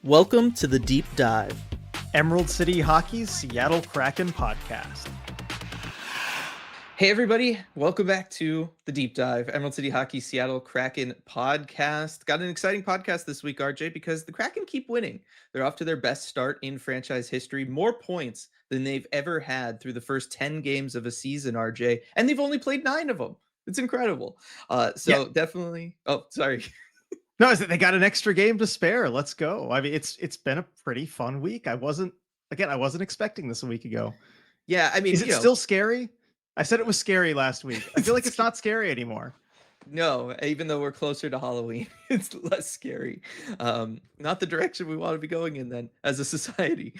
Welcome to the Deep Dive, Emerald City Hockey's Seattle Kraken podcast. Hey everybody, welcome back to the Deep Dive, Emerald City Hockey Seattle Kraken podcast. Got an exciting podcast this week, RJ, because the Kraken keep winning. They're off to their best start in franchise history, more points than they've ever had through the first 10 games of a season, RJ, and they've only played 9 of them. It's incredible. Definitely. Oh, sorry. No, is that they got an extra game to spare. Let's go. I mean, it's been a pretty fun week. I wasn't expecting this a week ago. Yeah, I mean, is it still scary? I said it was scary last week. I feel like it's not scary anymore. No, even though we're closer to Halloween, it's less scary. Not the direction we want to be going in then as a society.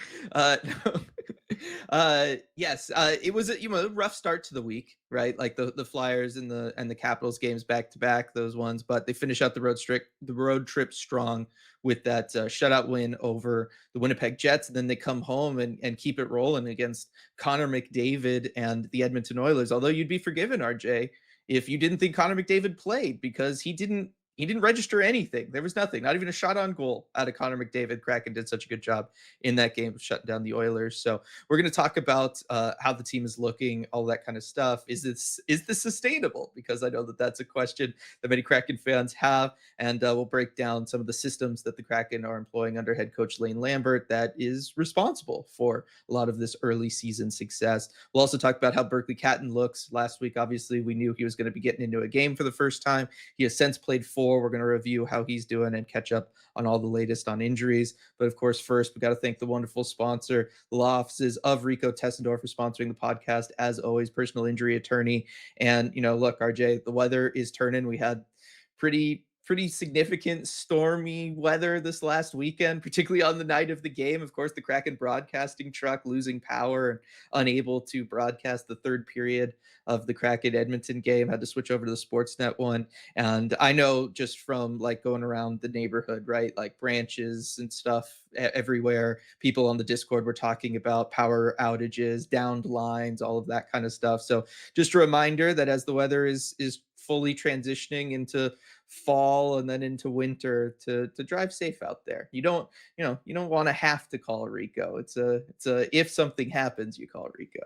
Yes, it was a rough start to the week, right? Like the Flyers and the Capitals games back to back, those ones, but they finish out the road trip strong with that shutout win over the Winnipeg Jets. And then they come home and keep it rolling against Connor McDavid and the Edmonton Oilers. Although you'd be forgiven, RJ, if you didn't think Connor McDavid played, because he didn't register anything. There was nothing, not even a shot on goal out of Connor McDavid. Kraken did such a good job in that game of shutting down the Oilers. So we're going to talk about how the team is looking, all that kind of stuff. Is this sustainable? Because I know that that's a question that many Kraken fans have, and we'll break down some of the systems that the Kraken are employing under head coach Lane Lambert that is responsible for a lot of this early season success. We'll also talk about how Berkly Catton looks. Last week, obviously, we knew he was going to be getting into a game for the first time. He has since played 4. We're going to review how he's doing and catch up on all the latest on injuries. But of course, first, we got to thank the wonderful sponsor, the law offices of Rico Tessendorf, for sponsoring the podcast. As always, personal injury attorney. And, look, RJ, the weather is turning. We had pretty significant stormy weather this last weekend, particularly on the night of the game. Of course, the Kraken broadcasting truck losing power and unable to broadcast the third period of the Kraken Edmonton game, had to switch over to the Sportsnet one. And I know just from like going around the neighborhood, right, like branches and stuff everywhere, people on the Discord were talking about power outages, downed lines, all of that kind of stuff. So just a reminder that as the weather is fully transitioning into fall and then into winter, to drive safe out there. You don't want to have to call Rico. It's a if something happens, you call Rico.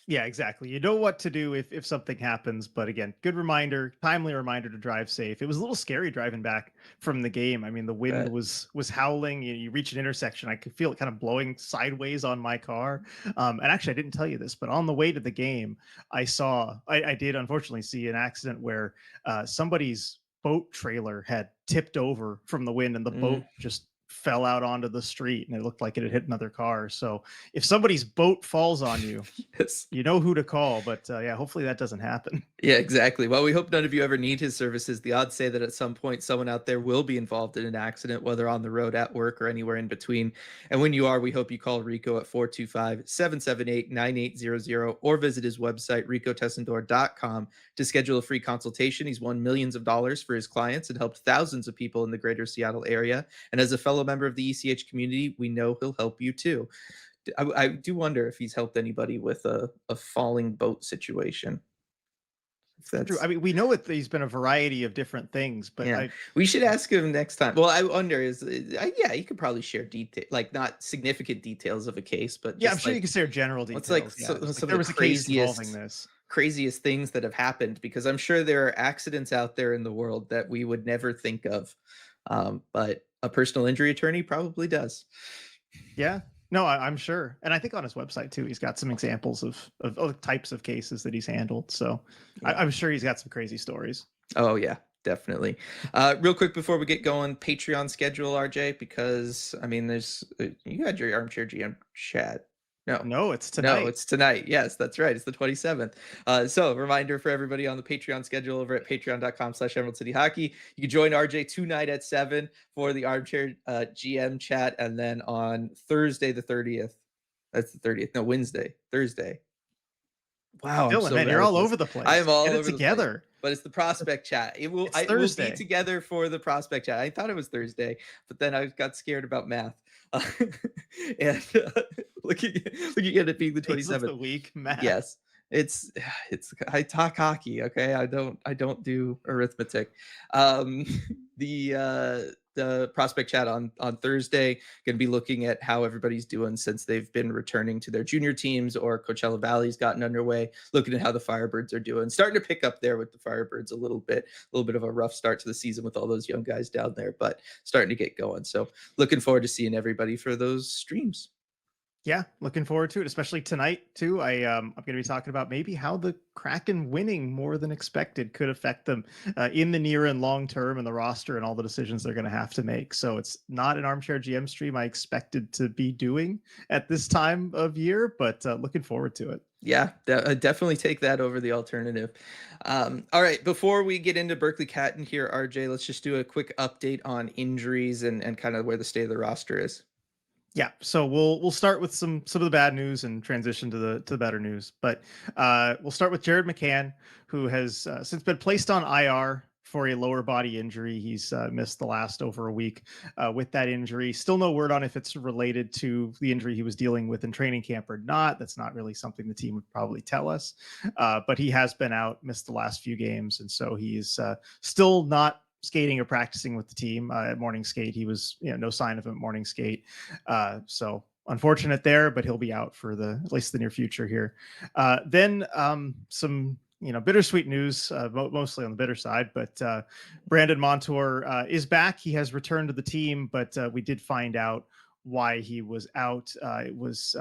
Yeah, exactly. You know what to do if something happens. But again, good reminder, timely reminder to drive safe. It was a little scary driving back from the game. I mean, the wind was howling. You reach an intersection, I could feel it kind of blowing sideways on my car. And actually, I didn't tell you this, but on the way to the game, I did unfortunately see an accident where somebody's boat trailer had tipped over from the wind, and the boat just fell out onto the street, and it looked like it had hit another car. So if somebody's boat falls on you, yes, you know who to call. But yeah, hopefully that doesn't happen. Yeah, exactly. Well, we hope none of you ever need his services. The odds say that at some point someone out there will be involved in an accident, whether on the road, at work, or anywhere in between. And when you are, we hope you call Rico at 425-778-9800 or visit his website, ricotessendor.com, to schedule a free consultation. He's won millions of dollars for his clients and helped thousands of people in the greater Seattle area. And as a fellow member of the ECH community, we know he'll help you too. I do wonder if he's helped anybody with a falling boat situation. True. I mean, we know he's been a variety of different things, but yeah, we should ask him next time. Well, I wonder yeah, you could probably share detail, like not significant details of a case, but yeah, I'm sure you can share general details. There was a case involving this. Craziest things that have happened, because I'm sure there are accidents out there in the world that we would never think of, but a personal injury attorney probably does. Yeah. No, I'm sure. And I think on his website too, he's got some examples of types of cases that he's handled. So yeah. I'm sure he's got some crazy stories. Oh yeah, definitely. Real quick before we get going, Patreon schedule, RJ, because I mean, you had your Armchair GM chat. No, it's tonight. No, it's tonight. Yes, that's right. It's the 27th. So reminder for everybody on the Patreon schedule over at patreon.com/Emerald City Hockey. You can join RJ tonight at 7 for the Armchair GM chat. And then on Thursday, the 30th, that's the 30th. No, Wednesday, Thursday. Wow. Dylan, man, you're all over the place. I am all over together. The place. But it's the prospect chat. It will be together for the prospect chat. I thought it was Thursday, but then I got scared about math. And looking at it being the 27th the week, math. Yes, it's I talk hockey. Okay, I don't do arithmetic. The the prospect chat on Thursday. Going to be looking at how everybody's doing since they've been returning to their junior teams or Coachella Valley's gotten underway. Looking at how the Firebirds are doing, starting to pick up there with the Firebirds a little bit of a rough start to the season with all those young guys down there, but starting to get going. So looking forward to seeing everybody for those streams. Yeah, looking forward to it, especially tonight too. I'm going to be talking about maybe how the Kraken winning more than expected could affect them in the near and long term and the roster and all the decisions they're going to have to make. So it's not an armchair GM stream I expected to be doing at this time of year, but looking forward to it. Yeah, definitely take that over the alternative. All right, before we get into Berkeley Catton here, RJ, let's just do a quick update on injuries and kind of where the state of the roster is. Yeah, so we'll start with some of the bad news and transition to the better news. But we'll start with Jared McCann, who has since been placed on IR for a lower body injury. He's missed the last over a week with that injury. Still no word on if it's related to the injury he was dealing with in training camp or not. That's not really something the team would probably tell us. But he has been out, missed the last few games, and so he's still not skating or practicing with the team at morning skate. He was, no sign of him at morning skate. So unfortunate there, but he'll be out for at least the near future here. Then some, bittersweet news, mostly on the bitter side, but Brandon Montour is back. He has returned to the team, but we did find out why he was out. It was,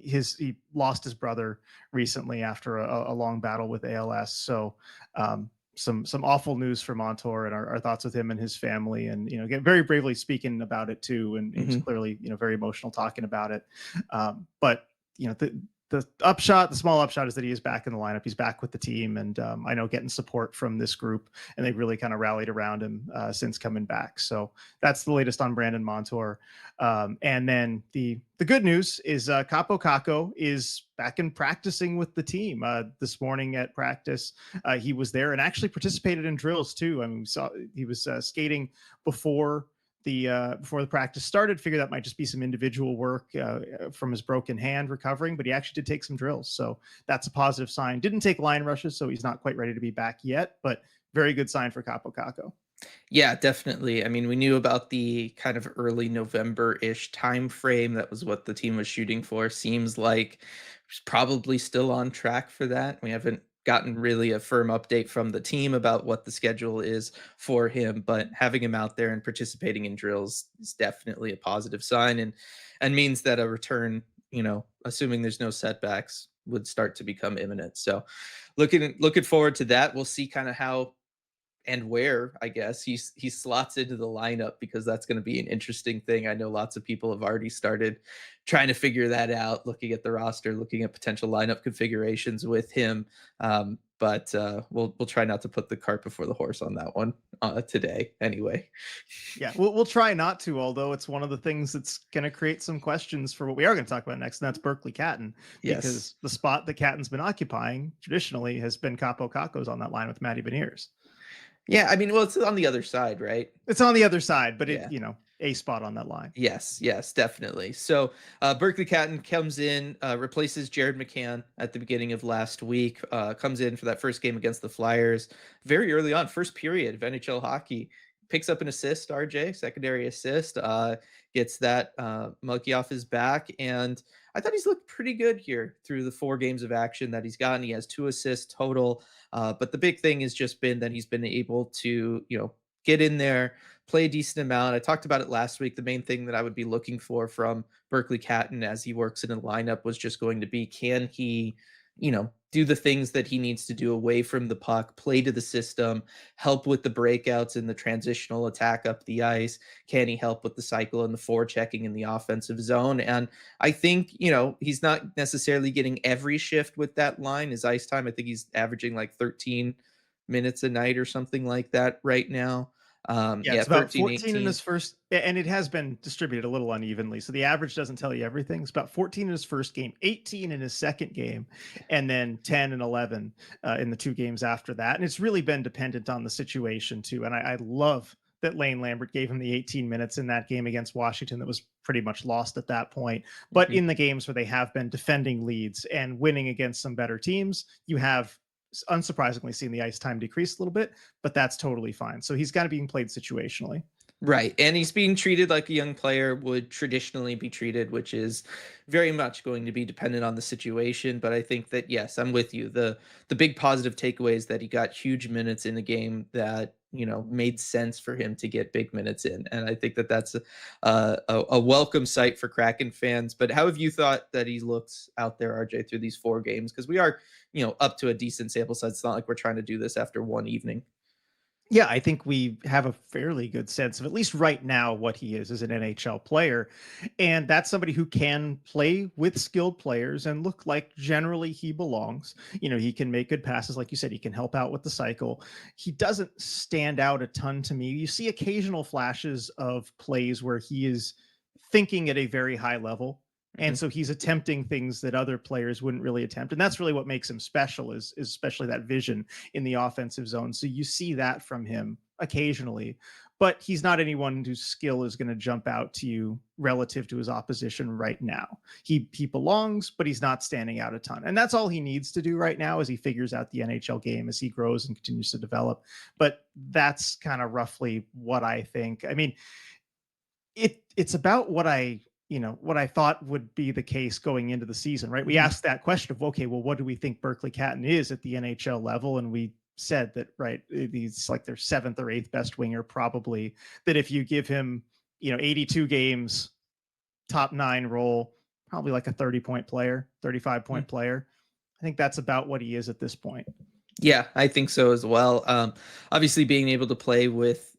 he lost his brother recently after a long battle with ALS. So, some awful news for Montour, and our thoughts with him and his family, and get very bravely speaking about it too, and he was clearly very emotional talking about it. But the upshot, the small upshot, is that he is back in the lineup. He's back with the team, and I know getting support from this group, and they've really kind of rallied around him since coming back. So that's the latest on Brandon Montour. And then the good news is Kaapo Kakko is back in practicing with the team this morning at practice. He was there and actually participated in drills too. I mean, we saw he was skating before the practice started. Figured that might just be some individual work from his broken hand recovering, but he actually did take some drills. So that's a positive sign. Didn't take line rushes, so he's not quite ready to be back yet, but very good sign for Kaapo Kakko. Yeah, definitely. I mean, we knew about the kind of early November-ish time frame. That was what the team was shooting for. Seems like it's probably still on track for that. We haven't gotten really a firm update from the team about what the schedule is for him, but having him out there and participating in drills is definitely a positive sign, and means that a return, assuming there's no setbacks, would start to become imminent. So looking forward to that. We'll see kind of how and where, I guess, he slots into the lineup, because that's going to be an interesting thing. I know lots of people have already started trying to figure that out, looking at the roster, looking at potential lineup configurations with him. But we'll try not to put the cart before the horse on that one today anyway. Yeah, we'll try not to, although it's one of the things that's going to create some questions for what we are going to talk about next, and that's Berkeley Catton. Yes. Because the spot that Catton's been occupying traditionally has been Kaapo Kakko's on that line with Matty Beniers. Yeah, I mean, well, it's on the other side, right? It's on the other side, but Yeah. a spot on that line. Yes, definitely. So Berkeley Catton comes in, replaces Jared McCann at the beginning of last week, comes in for that first game against the Flyers very early on, first period of NHL hockey. Picks up an assist, RJ, secondary assist, gets that monkey off his back. And I thought he's looked pretty good here through the 4 games of action that he's gotten. He has 2 assists total. But the big thing has just been that he's been able to, get in there, play a decent amount. I talked about it last week. The main thing that I would be looking for from Berkeley Catton as he works in a lineup was just going to be, can he, do the things that he needs to do away from the puck, play to the system, help with the breakouts and the transitional attack up the ice? Can he help with the cycle and the forechecking in the offensive zone? And I think, he's not necessarily getting every shift with that line. His ice time, I think he's averaging like 13 minutes a night or something like that right now. It's about 13, 14 18. in his first, and it has been distributed a little unevenly. So the average doesn't tell you everything. It's about 14 in his first game, 18 in his second game, and then 10 and 11 in the 2 games after that. And it's really been dependent on the situation too. And I love that Lane Lambert gave him the 18 minutes in that game against Washington that was pretty much lost at that point. But in the games where they have been defending leads and winning against some better teams, you have unsurprisingly seen the ice time decrease a little bit, but that's totally fine. So he's got to be played situationally. Right. And he's being treated like a young player would traditionally be treated, which is very much going to be dependent on the situation. But I think that yes, I'm with you. The big positive takeaway is that he got huge minutes in the game that, made sense for him to get big minutes in. And I think that that's a welcome sight for Kraken fans. But how have you thought that he looks out there, RJ, through these 4 games? Because we are, up to a decent sample size. It's not like we're trying to do this after one evening. Yeah, I think we have a fairly good sense of, at least right now, what he is as an NHL player. And that's somebody who can play with skilled players and look like generally he belongs. He can make good passes. Like you said, he can help out with the cycle. He doesn't stand out a ton to me. You see occasional flashes of plays where he is thinking at a very high level. And Mhm. so he's attempting things that other players wouldn't really attempt. And that's really what makes him special is especially that vision in the offensive zone. So you see that from him occasionally, but he's not anyone whose skill is going to jump out to you relative to his opposition right now. He belongs, but he's not standing out a ton. And that's all he needs to do right now as he figures out the NHL game as he grows and continues to develop. But that's kind of roughly what I think. I mean, it's about what I thought would be the case going into the season, right? We Mhm. asked that question of, okay, well, what do we think Berkeley Catton is at the NHL level? And we said that, right, he's like their seventh or eighth best winger, probably. That if you give him, 82 games, top nine role, probably like a 30-point player, 35-point player. I think that's about what he is at this point. Yeah, I think so as well. Obviously, being able to play with,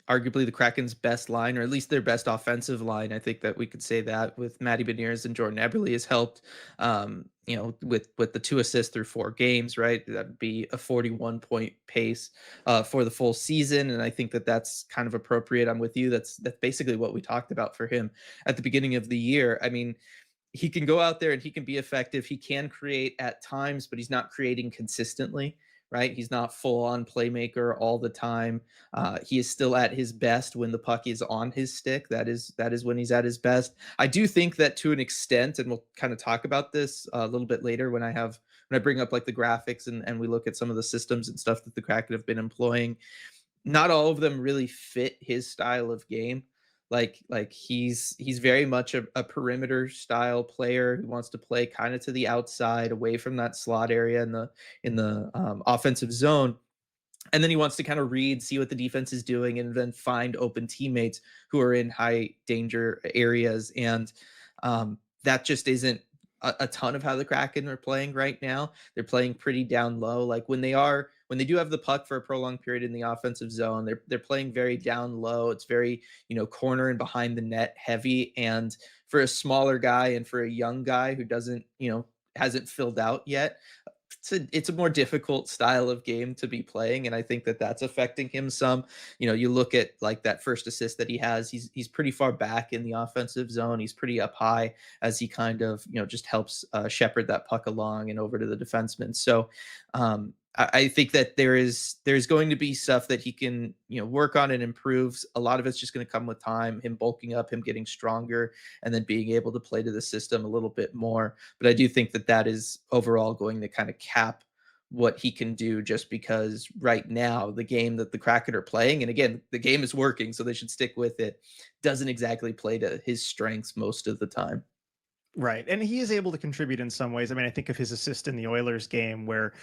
arguably the Kraken's best line, or at least their best offensive line, I think that we could say that with Matty Beniers and Jordan Eberle has helped. With the 2 assists through 4 games, right? That'd be a 41-point pace for the full season, and I think that that's kind of appropriate. I'm with you. That's basically what we talked about for him at the beginning of the year. I mean, he can go out there and he can be effective. He can create at times, but he's not creating consistently, right? He's not full on playmaker all the time. He is still at his best when the puck is on his stick. That is when he's at his best. I do think that to an extent, and we'll kind of talk about this a little bit later when I bring up like the graphics and we look at some of the systems and stuff that the Kraken have been employing, not all of them really fit his style of game. Like he's very much a perimeter style player who wants to play kind of to the outside, away from that slot area in the offensive zone. And then he wants to kind of read, see what the defense is doing, and then find open teammates who are in high danger areas. And that just isn't a ton of how the Kraken are playing right now. They're playing pretty down low. Like when they do have the puck for a prolonged period in the offensive zone, they're playing very down low. It's very, corner and behind the net heavy. And for a smaller guy and for a young guy who doesn't, hasn't filled out yet, it's a more difficult style of game to be playing, and I think that that's affecting him some. You look at like that first assist that he has. He's pretty far back in the offensive zone. He's pretty up high as he kind of just helps shepherd that puck along and over to the defenseman. So I think that there's going to be stuff that he can work on and improves. A lot of it's just going to come with time, him bulking up, him getting stronger, and then being able to play to the system a little bit more. But I do think that that is overall going to kind of cap what he can do, just because right now the game that the Kraken are playing, and again, the game is working, so they should stick with it, doesn't exactly play to his strengths most of the time. Right. And he is able to contribute in some ways. I mean, I think of his assist in the Oilers game where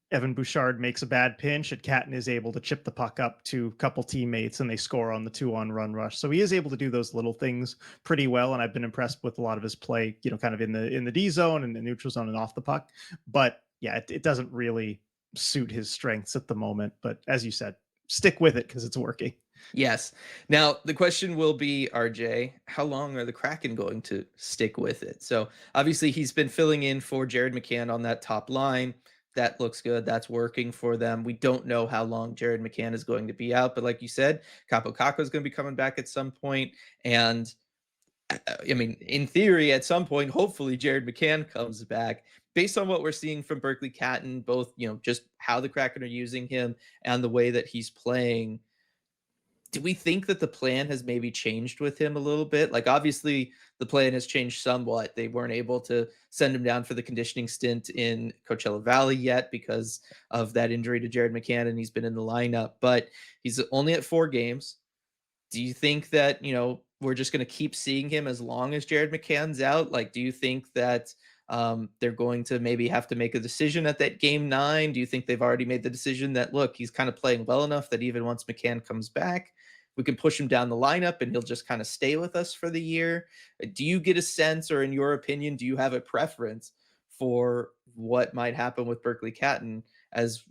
Evan Bouchard makes a bad pinch and Catton is able to chip the puck up to a couple teammates and they score on the 2-on run rush. So he is able to do those little things pretty well. And I've been impressed with a lot of his play, kind of in the D zone and the neutral zone and off the puck. But yeah, it doesn't really suit his strengths at the moment. But as you said, stick with it because it's working. Yes. Now, the question will be, RJ, how long are the Kraken going to stick with it? So, obviously, he's been filling in for Jared McCann on that top line. That looks good. That's working for them. We don't know how long Jared McCann is going to be out, but like you said, Capo Caco is going to be coming back at some point. And I mean, in theory, at some point, hopefully, Jared McCann comes back. Based on what we're seeing from Berkeley Catton, both, just how the Kraken are using him and the way that he's playing, do we think that the plan has maybe changed with him a little bit? Like, obviously, the plan has changed somewhat. They weren't able to send him down for the conditioning stint in Coachella Valley yet because of that injury to Jared McCann, and he's been in the lineup. But he's only at 4 games. Do you think that, we're just going to keep seeing him as long as Jared McCann's out? Like, do you think that they're going to maybe have to make a decision at that game 9? Do you think they've already made the decision that, look, he's kind of playing well enough that even once McCann comes back, we can push him down the lineup and he'll just kind of stay with us for the year? Do you get a sense, or in your opinion, do you have a preference for what might happen with Berkeley Catton as,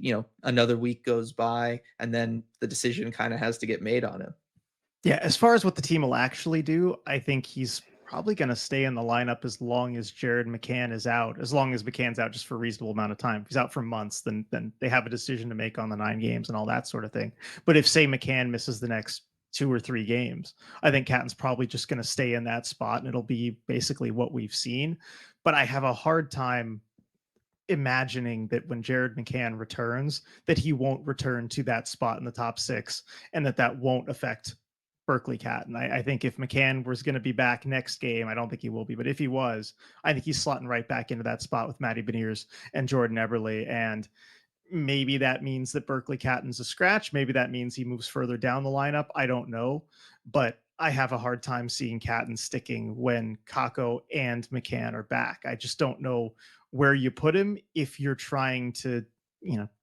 another week goes by and then the decision kind of has to get made on him? Yeah, as far as what the team will actually do, I think he's probably going to stay in the lineup as long as Jared McCann is out. As long as McCann's out just for a reasonable amount of time. If he's out for months, then they have a decision to make on the 9 games and all that sort of thing. But if, say, McCann misses the next 2 or 3 games, I think Catton's probably just going to stay in that spot, and it'll be basically what we've seen. But I have a hard time imagining that when Jared McCann returns, that he won't return to that spot in the top 6, and that won't affect Berkeley Catton. I think if McCann was going to be back next game, I don't think he will be, but if he was, I think he's slotting right back into that spot with Matty Beniers and Jordan Eberle. And maybe that means that Berkeley Catton's a scratch. Maybe that means he moves further down the lineup. I don't know, but I have a hard time seeing Catton sticking when Kakko and McCann are back. I just don't know where you put him if you're trying to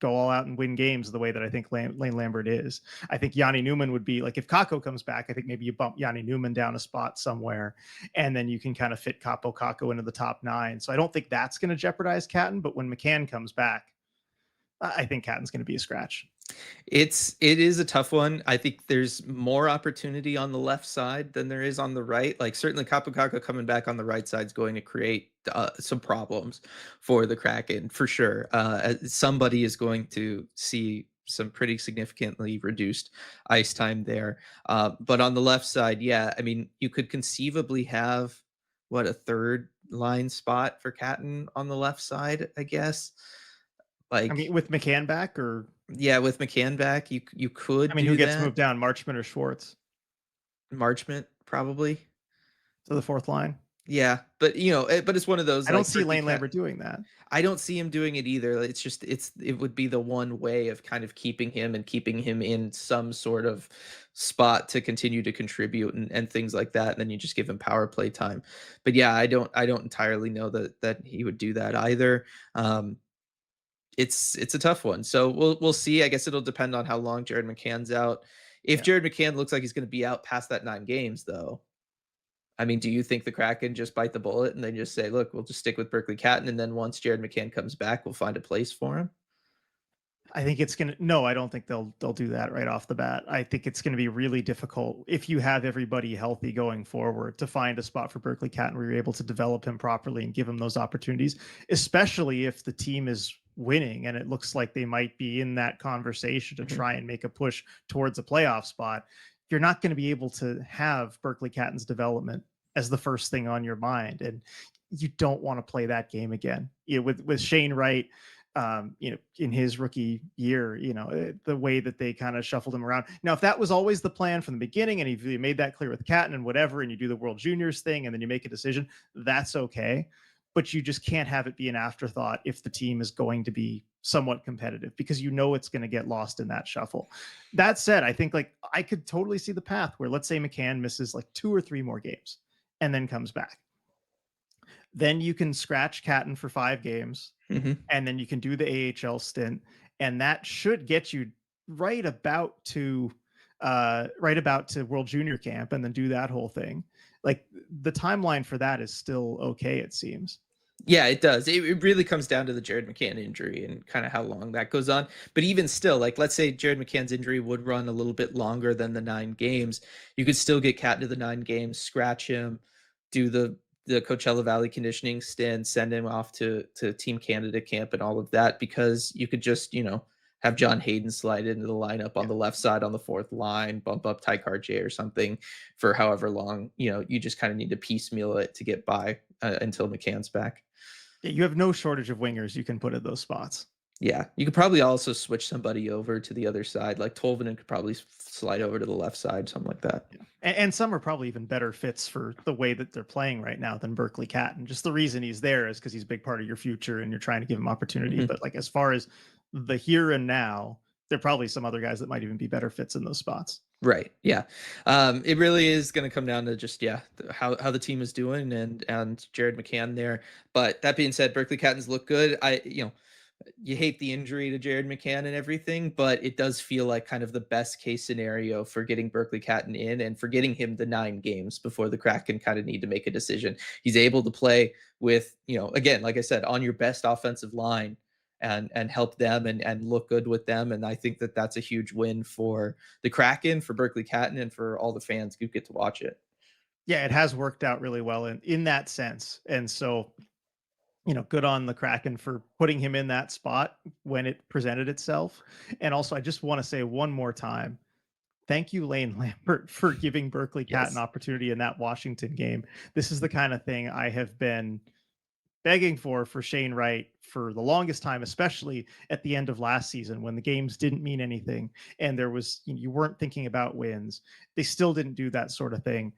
go all out and win games the way that I think Lane Lambert is. I think Yanni Newman would be like, if Kakko comes back, I think maybe you bump Yanni Newman down a spot somewhere, and then you can kind of fit Kakko into the top 9. So I don't think that's going to jeopardize Catton, but when McCann comes back, I think Catton's going to be a scratch. It is a tough one. I think there's more opportunity on the left side than there is on the right. Like, certainly Kaapo Kakko coming back on the right side is going to create some problems for the Kraken for sure. Somebody is going to see some pretty significantly reduced ice time there. But on the left side, yeah, I mean, you could conceivably have a third line spot for Catton on the left side, I guess. I mean, with McCann back, or yeah, with McCann back, you could. I mean, who gets moved down, Marchment or Schwartz? Marchment, probably. To the 4th line. Yeah, but but it's one of those. I don't see Lane Lambert doing that. I don't see him doing it either. It's just it would be the one way of kind of keeping him in some sort of spot to continue to contribute and things like that. And then you just give him power play time. But yeah, I don't entirely know that he would do that either. It's a tough one. So we'll see. I guess it'll depend on how long Jared McCann's out. If Jared McCann looks like he's going to be out past that 9 games, though, I mean, do you think the Kraken just bite the bullet and they just say, look, we'll just stick with Berkeley Catton, and then once Jared McCann comes back, we'll find a place for him? I think it's gonna. No, I don't think they'll do that right off the bat. I think it's going to be really difficult if you have everybody healthy going forward to find a spot for Berkeley Catton where you're able to develop him properly and give him those opportunities, especially if the team is winning and it looks like they might be in that conversation to try and make a push towards a playoff spot. You're not going to be able to have Berkeley Catton's development as the first thing on your mind, and you don't want to play that game again. With Shane Wright, in his rookie year, the way that they kind of shuffled him around. Now, if that was always the plan from the beginning, and if you made that clear with Catton and whatever, and you do the World Juniors thing, and then you make a decision, that's okay. But you just can't have it be an afterthought if the team is going to be somewhat competitive, because it's going to get lost in that shuffle. That said, I think I could totally see the path where, let's say McCann misses 2 or 3 more games and then comes back. Then you can scratch Catton for 5 games, and then you can do the AHL stint, and that should get you right about to World Junior Camp, and then do that whole thing. Like, the timeline for that is still okay, it seems. Yeah, it does. It really comes down to the Jared McCann injury and kind of how long that goes on. But even still, let's say Jared McCann's injury would run a little bit longer than the 9 games. You could still get Catton to the 9 games, scratch him, do the Coachella Valley conditioning stint, send him off to Team Canada camp and all of that, because you could just, have John Hayden slide into the lineup on the left side on the 4th line, bump up Ty Cartier or something for however long. You just kind of need to piecemeal it to get by until McCann's back. Yeah, you have no shortage of wingers you can put at those spots. Yeah, you could probably also switch somebody over to the other side. Like Tolvanen could probably slide over to the left side, something like that. Yeah. And some are probably even better fits for the way that they're playing right now than Berkeley Catton. Just the reason he's there is because he's a big part of your future and you're trying to give him opportunity. But as far as the here and now, there are probably some other guys that might even be better fits in those spots. Right. Yeah. It really is going to come down to just how the team is doing and Jared McCann there. But that being said, Berkeley Cattons look good. You hate the injury to Jared McCann and everything, but it does feel like kind of the best case scenario for getting Berkeley Catton in and for getting him the 9 games before the Kraken kind of need to make a decision. He's able to play with, again, like I said, on your best offensive line and help them and look good with them. And I think that that's a huge win for the Kraken, for Berkeley Catton, and for all the fans who get to watch it. Yeah, it has worked out really well in that sense. And so, good on the Kraken for putting him in that spot when it presented itself. And also, I just want to say one more time, thank you, Lane Lambert, for giving Berkeley Cat an Yes. opportunity in that Washington game. This is the kind of thing I have been begging for Shane Wright for the longest time, especially at the end of last season when the games didn't mean anything and there was you weren't thinking about wins. They still didn't do that sort of thing.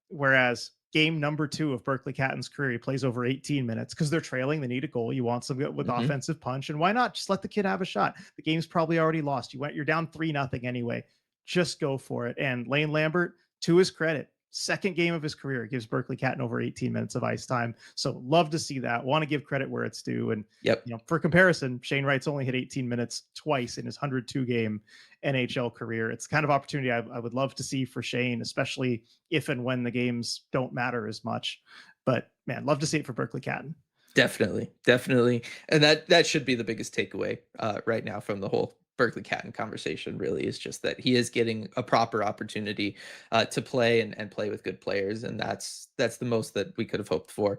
Whereas game number 2 of Berkeley Catton's career, he plays over 18 minutes because they're trailing. They need a goal. You want some with Mhm. offensive punch, and why not just let the kid have a shot? The game's probably already lost. You're down 3-0 anyway. Just go for it. And Lane Lambert, to his credit, second game of his career, gives Berkeley Catton over 18 minutes of ice time. So love to see that. Want to give credit where it's due. And Yep. for comparison, Shane Wright's only hit 18 minutes twice in his 102 game NHL career. It's kind of opportunity I would love to see for Shane, especially if and when the games don't matter as much. But man, love to see it for Berkeley Catton. Definitely, definitely, and that should be the biggest takeaway right now from the whole Berkeley Catton conversation. Really, is just that he is getting a proper opportunity to play and play with good players, and that's the most that we could have hoped for,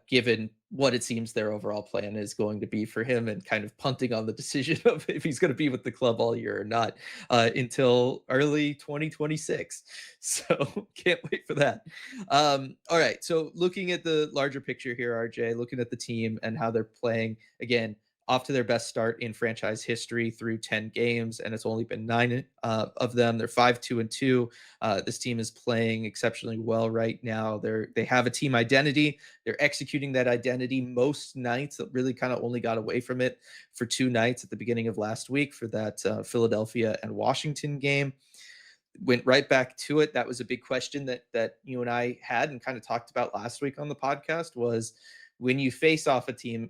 given what it seems their overall plan is going to be for him, and kind of punting on the decision of if he's going to be with the club all year or not until early 2026. So can't wait for that. All right. So looking at the larger picture here, RJ, looking at the team and how they're playing, again, off to their best start in franchise history through 10 games, and it's only been 9 of them. They're 5-2-2. This team is playing exceptionally well right now. They have a team identity. They're executing that identity most nights. That really kind of only got away from it for 2 nights at the beginning of last week for that Philadelphia and Washington game. Went right back to it. That was a big question that you and I had and kind of talked about last week on the podcast, was when you face off a team,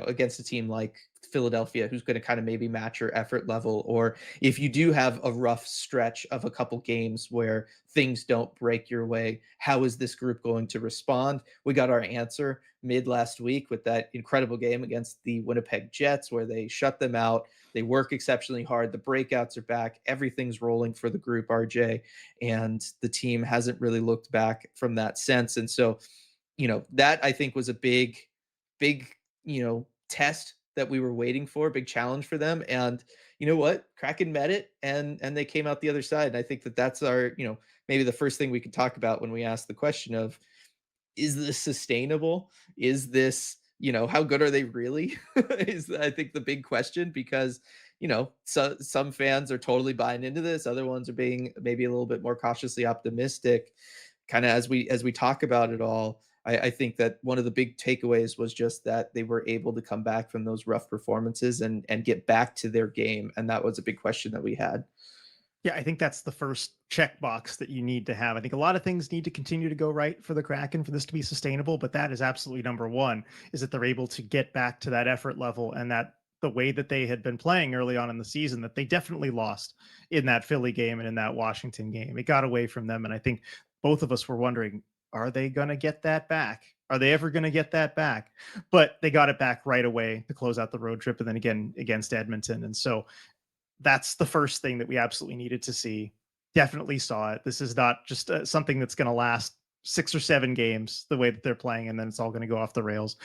against a team like Philadelphia, who's going to kind of maybe match your effort level, or if you do have a rough stretch of a couple games where things don't break your way, how is this group going to respond? We got our answer mid last week with that incredible game against the Winnipeg Jets, where they shut them out. They work exceptionally hard. The breakouts are back. Everything's rolling for the group, RJ, and the team hasn't really looked back from that sense. And so, that I think was a big, test that we were waiting for, big challenge for them. And you know what? Kraken met it and they came out the other side. And I think that that's our, maybe the first thing we could talk about when we ask the question of, is this sustainable? Is this, how good are they really? Is I think the big question, because so some fans are totally buying into this, other ones are being maybe a little bit more cautiously optimistic. Kind of as we talk about it all, I think that one of the big takeaways was just that they were able to come back from those rough performances and get back to their game, and that was a big question that we had. Yeah, I think that's the first checkbox that you need to have. I think a lot of things need to continue to go right for the Kraken for this to be sustainable, but that is absolutely number one, is that they're able to get back to that effort level, and that the way that they had been playing early on in the season, that they definitely lost in that Philly game and in that Washington game. It got away from them. And I think both of us were wondering, are they going to get that back? Are they ever going to get that back? But they got it back right away to close out the road trip, and then again against Edmonton. And so that's the first thing that we absolutely needed to see. Definitely saw it. This is not just something that's going to last 6 or 7 games the way that they're playing, and then it's all going to go off the rails.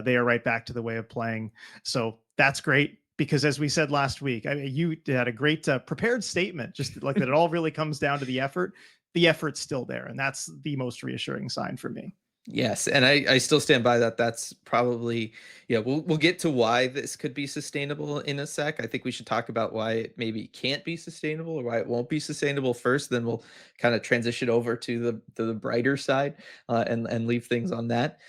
They are right back to the way of playing. So that's great, because as we said last week, I mean, you had a great prepared statement, just like that it all really comes down to the effort. The effort's still there, and that's the most reassuring sign for me. Yes, and I still stand by that. That's probably, yeah, we'll get to why this could be sustainable in a sec. I think we should talk about why it maybe can't be sustainable, or why it won't be sustainable first. Then we'll kind of transition over to the brighter side and leave things on that.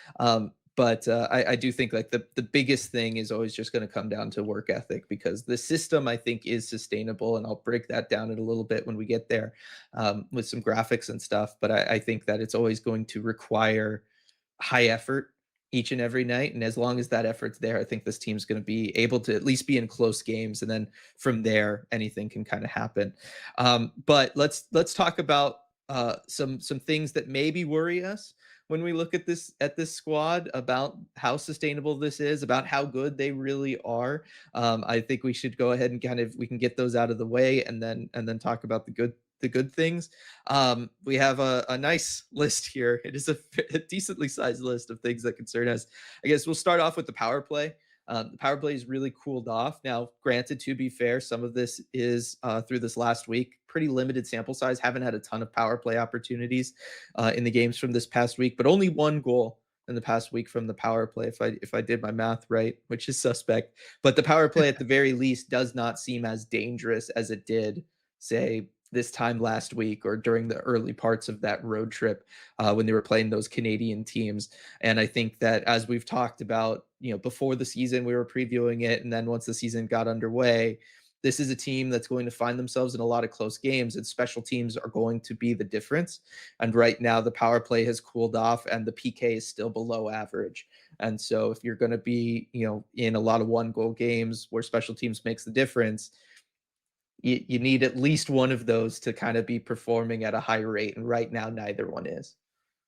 But I do think like the biggest thing is always just going to come down to work ethic, because the system I think is sustainable, and I'll break that down in a little bit when we get there with some graphics and stuff. But I think that it's always going to require high effort each and every night, and as long as that effort's there, I think this team's going to be able to at least be in close games, and then from there anything can kind of happen. But let's talk about some things that maybe worry us when we look at this squad, about how sustainable this is, about how good they really are. I think we should go ahead and we can get those out of the way, and then talk about the good things. We have a nice list here. It is a decently sized list of things that concern us. I guess we'll start off with the power play. The power play is really cooled off. Now, granted, to be fair, some of this is through this last week. Pretty limited sample size. Haven't had a ton of power play opportunities in the games from this past week, but only one goal in the past week from the power play, if I did my math right, which is suspect. But the power play at the very least does not seem as dangerous as it did, say, this time last week or during the early parts of that road trip when they were playing those Canadian teams. And I think that, as we've talked about, before the season, we were previewing it, and then once the season got underway, this is a team that's going to find themselves in a lot of close games, and special teams are going to be the difference. And right now, the power play has cooled off, and the PK is still below average. And so, if you're going to be, in a lot of one goal games where special teams makes the difference, you need at least one of those to kind of be performing at a high rate. And right now, neither one is.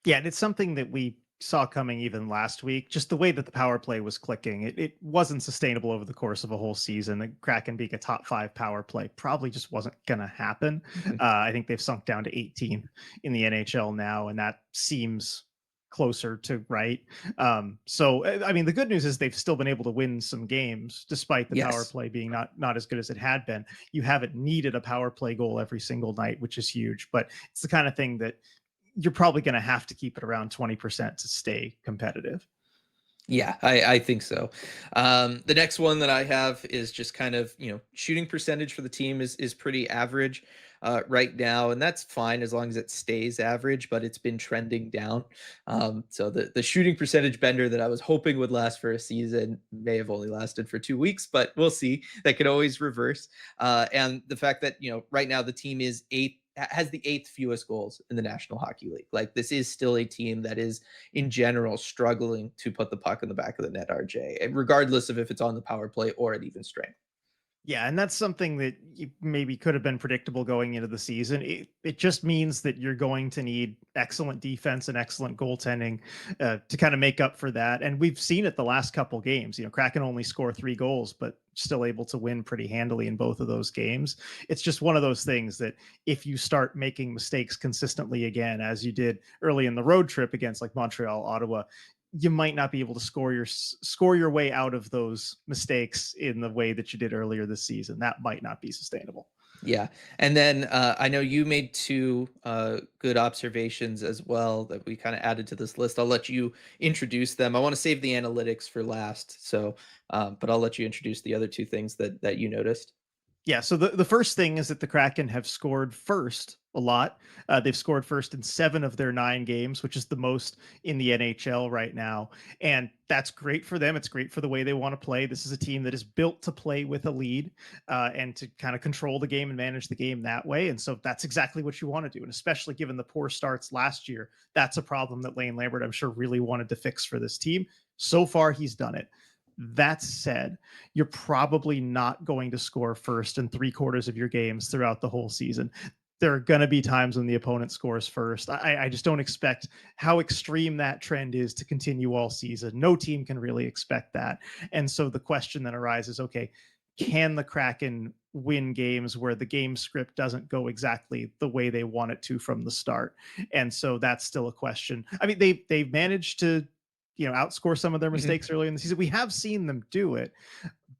Yeah, and it's something that we saw coming even last week. Just the way that the power play was clicking, it wasn't sustainable over the course of a whole season. The Kraken being a top 5 power play probably just wasn't going to happen. I think they've sunk down to 18 in the NHL now, and that seems closer to right. So I mean, the good news is they've still been able to win some games despite the power Yes. play being not as good as it had been. You haven't needed a power play goal every single night, which is huge, but it's the kind of thing that you're probably going to have to keep it around 20% to stay competitive. Yeah, I think so. The next one that I have is just kind of, shooting percentage for the team is pretty average right now, and that's fine as long as it stays average, but it's been trending down. So the shooting percentage bender that I was hoping would last for a season may have only lasted for 2 weeks, but we'll see. That could always reverse. And the fact that, right now the team is has the eighth fewest goals in the National Hockey League. Like, this is still a team that is in general struggling to put the puck in the back of the net, RJ, regardless of if it's on the power play or at even strength. Yeah, and that's something that maybe could have been predictable going into the season. It just means that you're going to need excellent defense and excellent goaltending to kind of make up for that. And we've seen it the last couple games. Kraken only score 3 goals, but still able to win pretty handily in both of those games. It's just one of those things that if you start making mistakes consistently again, as you did early in the road trip against like Montreal, Ottawa, you might not be able to score your way out of those mistakes in the way that you did earlier this season. That might not be sustainable. Yeah. And then I know you made two good observations as well that we kind of added to this list. I'll let you introduce them. I want to save the analytics for last. So, but I'll let you introduce the other two things that you noticed. Yeah, so the first thing is that the Kraken have scored first a lot. They've scored first in 7 of their 9 games, which is the most in the NHL right now. And that's great for them. It's great for the way they want to play. This is a team that is built to play with a lead and to kind of control the game and manage the game that way. And so that's exactly what you want to do. And especially given the poor starts last year, that's a problem that Lane Lambert, I'm sure, really wanted to fix for this team. So far, he's done it. That said, you're probably not going to score first in 3/4 of your games throughout the whole season. There are going to be times when the opponent scores first. I just don't expect how extreme that trend is to continue all season. No team can really expect that. And so the question then arises, okay, can the Kraken win games where the game script doesn't go exactly the way they want it to from the start? And so that's still a question. I mean, they've managed to outscore some of their Mhm. mistakes early in the season. We have seen them do it,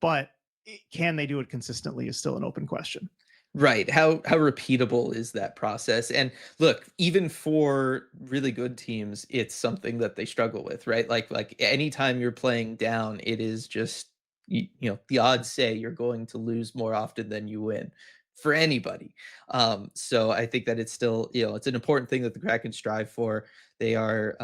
but can they do it consistently is still an open question. Right. How repeatable is that process? And look, even for really good teams, it's something that they struggle with, right? Like anytime you're playing down, it is just the odds say you're going to lose more often than you win for anybody. So I think that it's still, it's an important thing that the Kraken strive for. They are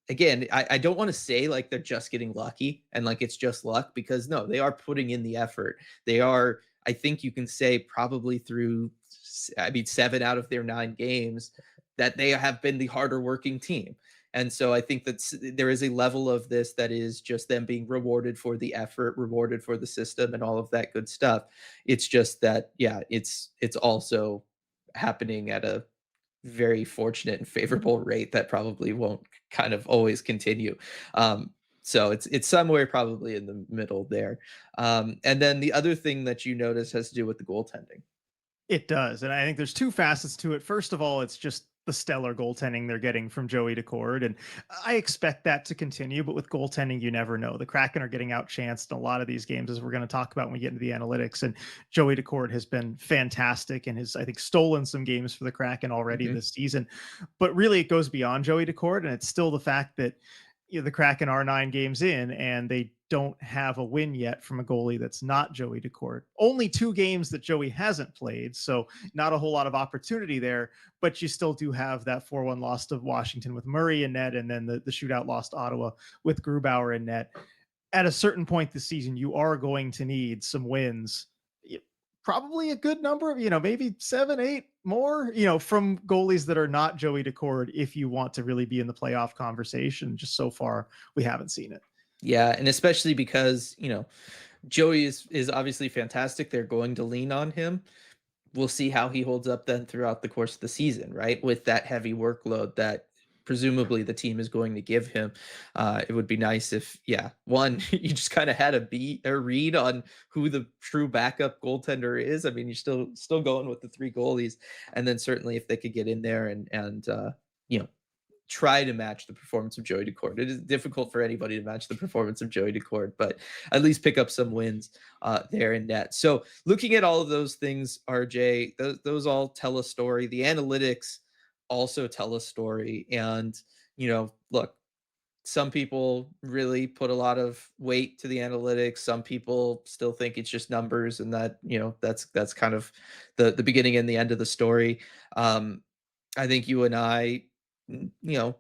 again, I don't want to say like they're just getting lucky and like it's just luck, because no, they are putting in the effort. They are, I think you can say probably through, I mean, 7 out of their 9 games, that they have been the harder working team. And so I think that there is a level of this that is just them being rewarded for the effort, rewarded for the system, and all of that good stuff. It's just that, yeah, it's also happening at a very fortunate and favorable rate that probably won't kind of always continue. Um, so it's somewhere probably in the middle there. And then the other thing that you notice has to do with the goaltending. It does, and I think there's two facets to it. First of all, it's just the stellar goaltending they're getting from Joey Daccord, and I expect that to continue. But with goaltending, you never know. The Kraken are getting outchanced in a lot of these games, as we're going to talk about when we get into the analytics. And Joey Daccord has been fantastic and has, I think, stolen some games for the Kraken already Mhm. this season. But really, it goes beyond Joey Daccord, and it's still the fact that the Kraken are 9 games in and they don't have a win yet from a goalie that's not Joey Daccord. Only 2 games that Joey hasn't played, so not a whole lot of opportunity there. But you still do have that 4-1 loss to Washington with Murray in net, and then the shootout loss to Ottawa with Grubauer in net. At a certain point this season, you are going to need some wins. Probably a good number of, maybe 7, 8 more, from goalies that are not Joey Daccord if you want to really be in the playoff conversation. Just so far, we haven't seen it. Yeah, and especially because, Joey is obviously fantastic. They're going to lean on him. We'll see how he holds up then throughout the course of the season, right? With that heavy workload that presumably the team is going to give him. It would be nice if, yeah, one, you just kind of had a read on who the true backup goaltender is. I mean, you're still going with the 3 goalies, and then certainly if they could get in there and you know try to match the performance of Joey Daccord. It is difficult for anybody to match the performance of Joey Daccord, but at least pick up some wins there in net. So looking at all of those things, RJ, those all tell a story. The analytics also tell a story. And, look, some people really put a lot of weight to the analytics. Some people still think it's just numbers, and that, that's kind of the beginning and the end of the story. I think you and I, you know,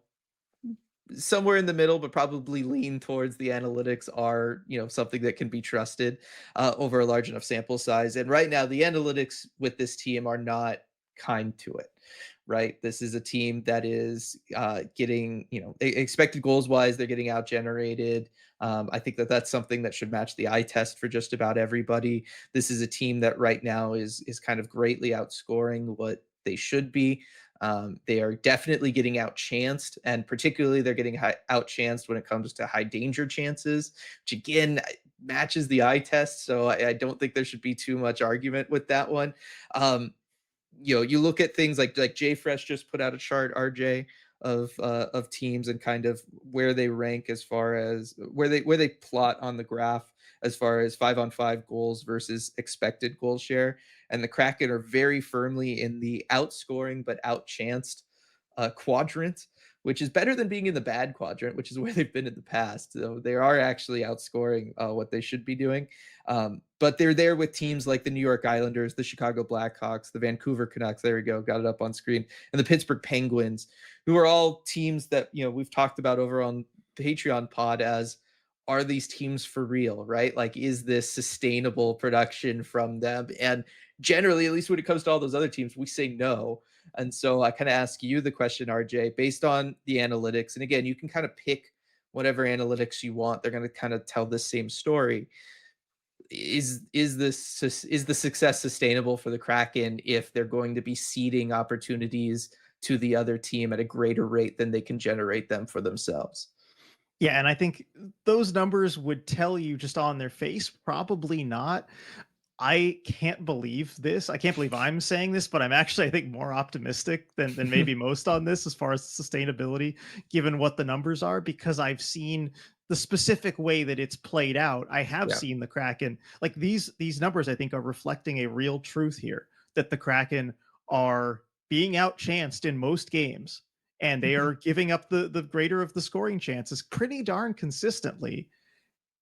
somewhere in the middle, but probably lean towards the analytics are, something that can be trusted over a large enough sample size. And right now, the analytics with this team are not kind to it. Right, this is a team that is getting, expected goals wise, they're getting out generated. I think that that's something that should match the eye test for just about everybody. This is a team that right now is kind of greatly outscoring what they should be. They are definitely getting outchanced, and particularly they're getting outchanced when it comes to high danger chances, which again matches the eye test. So I don't think there should be too much argument with that one. You look at things like Jay Fresh just put out a chart, RJ, of teams and kind of where they rank as far as where they plot on the graph as far as 5-on-5 goals versus expected goal share. And the Kraken are very firmly in the outscoring but outchanced quadrant, which is better than being in the bad quadrant, which is where they've been in the past. So they are actually outscoring what they should be doing. But they're there with teams like the New York Islanders, the Chicago Blackhawks, the Vancouver Canucks. There we go, got it up on screen, and the Pittsburgh Penguins, who are all teams that we've talked about over on Patreon pod as, are these teams for real, right? Like, is this sustainable production from them? And generally, at least when it comes to all those other teams, we say no. And so I kind of ask you the question, RJ, based on the analytics. And again, you can kind of pick whatever analytics you want. They're going to kind of tell the same story. Is the success sustainable for the Kraken if they're going to be ceding opportunities to the other team at a greater rate than they can generate them for themselves? Yeah, and I think those numbers would tell you just on their face, probably not. I can't believe this. I can't believe I'm saying this, but I'm actually, I think, more optimistic than maybe most on this as far as sustainability, given what the numbers are, because I've seen the specific way that it's played out. I have Yeah. seen the Kraken, like these numbers, I think, are reflecting a real truth here, that the Kraken are being outchanced in most games, and they Mhm. are giving up the greater of the scoring chances pretty darn consistently,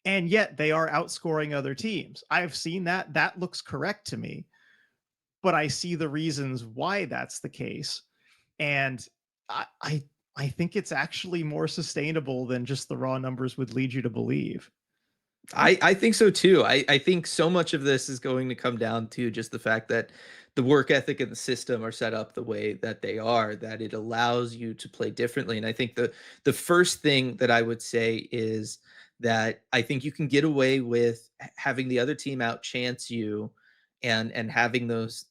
and yet they are outscoring other teams. I've seen that. That looks correct to me, but I see the reasons why that's the case. And I I think it's actually more sustainable than just the raw numbers would lead you to believe. I think so too. I think so much of this is going to come down to just the fact that the work ethic and the system are set up the way that they are, that it allows you to play differently. And I think the first thing that I would say is that I think you can get away with having the other team outchance you and having those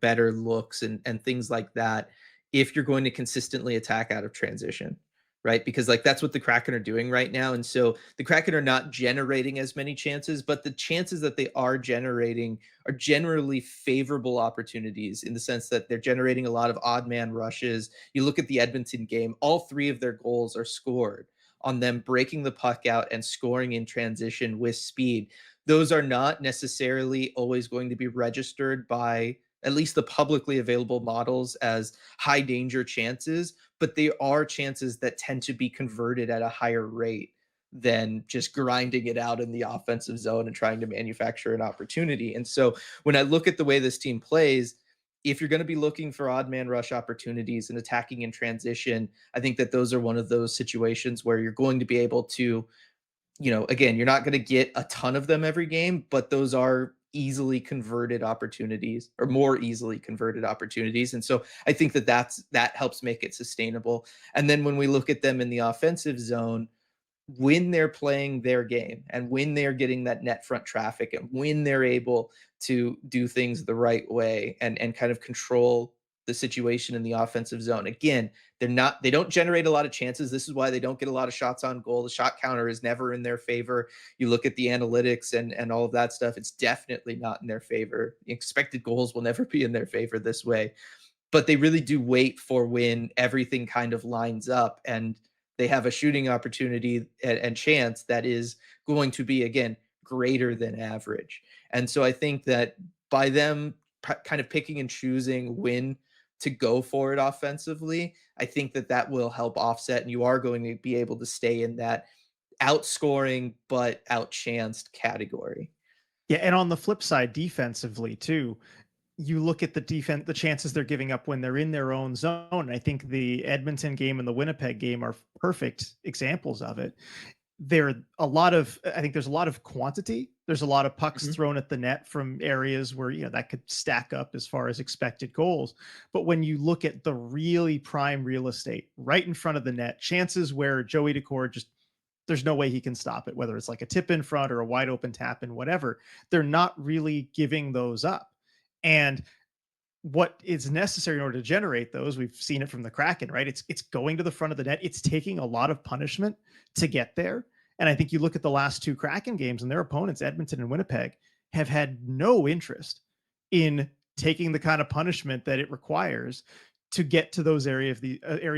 better looks and things like that if you're going to consistently attack out of transition, right? Because like that's what the Kraken are doing right now. And so the Kraken are not generating as many chances, but the chances that they are generating are generally favorable opportunities in the sense that they're generating a lot of odd man rushes. You look at the Edmonton game, all three of their goals are scored on them breaking the puck out and scoring in transition with speed. Those are not necessarily always going to be registered by at least the publicly available models as high danger chances, but they are chances that tend to be converted at a higher rate than just grinding it out in the offensive zone and trying to manufacture an opportunity. And so when I look at the way this team plays, if you're going to be looking for odd man rush opportunities and attacking in transition, I think that those are one of those situations where you're going to be able to, again, you're not going to get a ton of them every game, but those are easily converted opportunities or more easily converted opportunities. And so I think that helps make it sustainable. And then when we look at them in the offensive zone, when they're playing their game and when they're getting that net front traffic and when they're able to do things the right way and kind of control the situation in the offensive zone. Again, they don't generate a lot of chances. This is why they don't get a lot of shots on goal. The shot counter is never in their favor. You look at the analytics and all of that stuff, it's definitely not in their favor. The expected goals will never be in their favor this way. But they really do wait for when everything kind of lines up and they have a shooting opportunity and chance that is going to be, again, greater than average. And so I think that by them kind of picking and choosing when to go for it offensively, I think that will help offset, and you are going to be able to stay in that outscoring but outchanced category. Yeah, and on the flip side, defensively too, you look at the chances they're giving up when they're in their own zone. I think the Edmonton game and the Winnipeg game are perfect examples of it. I think there's a lot of quantity. There's a lot of pucks Mhm. thrown at the net from areas where, that could stack up as far as expected goals. But when you look at the really prime real estate right in front of the net, chances where Joey Daccord just, there's no way he can stop it, whether it's like a tip in front or a wide open tap in, whatever, they're not really giving those up. And what is necessary in order to generate those, we've seen it from the Kraken, right? It's going to the front of the net. It's taking a lot of punishment to get there. And I think you look at the last two Kraken games and their opponents, Edmonton and Winnipeg, have had no interest in taking the kind of punishment that it requires to get to those areas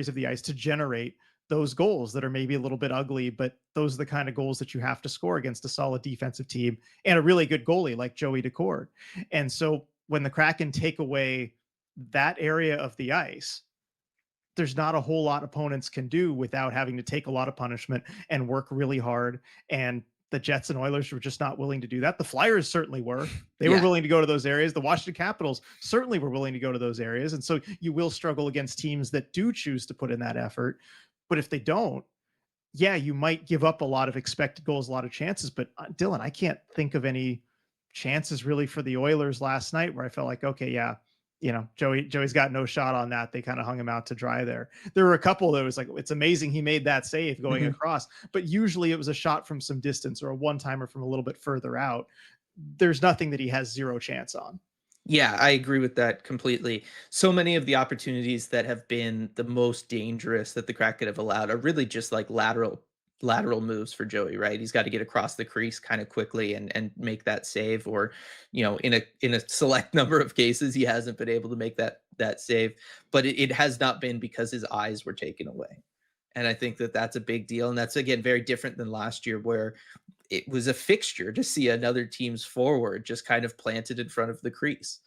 of the ice to generate those goals that are maybe a little bit ugly, but those are the kind of goals that you have to score against a solid defensive team and a really good goalie like Joey Daccord. And so when the Kraken take away that area of the ice, there's not a whole lot opponents can do without having to take a lot of punishment and work really hard. And the Jets and Oilers were just not willing to do that. The Flyers certainly were. They were Yeah. willing to go to those areas. The Washington Capitals certainly were willing to go to those areas. And so you will struggle against teams that do choose to put in that effort. But if they don't, yeah, you might give up a lot of expected goals, a lot of chances. But Dylan, I can't think of any chances really for the Oilers last night where I felt like, okay, yeah, Joey's got no shot on that. They kind of hung him out to dry there. There were a couple that was like, it's amazing he made that save going Mhm. across, but usually it was a shot from some distance or a one-timer from a little bit further out. There's nothing that he has zero chance on. Yeah, I agree with that completely. So many of the opportunities that have been the most dangerous that the Kraken have allowed are really just like lateral moves for Joey, right? He's got to get across the crease kind of quickly and make that save, or in a select number of cases he hasn't been able to make that save, but it has not been because his eyes were taken away. And I think that that's a big deal, and that's again very different than last year where it was a fixture to see another team's forward just kind of planted in front of the crease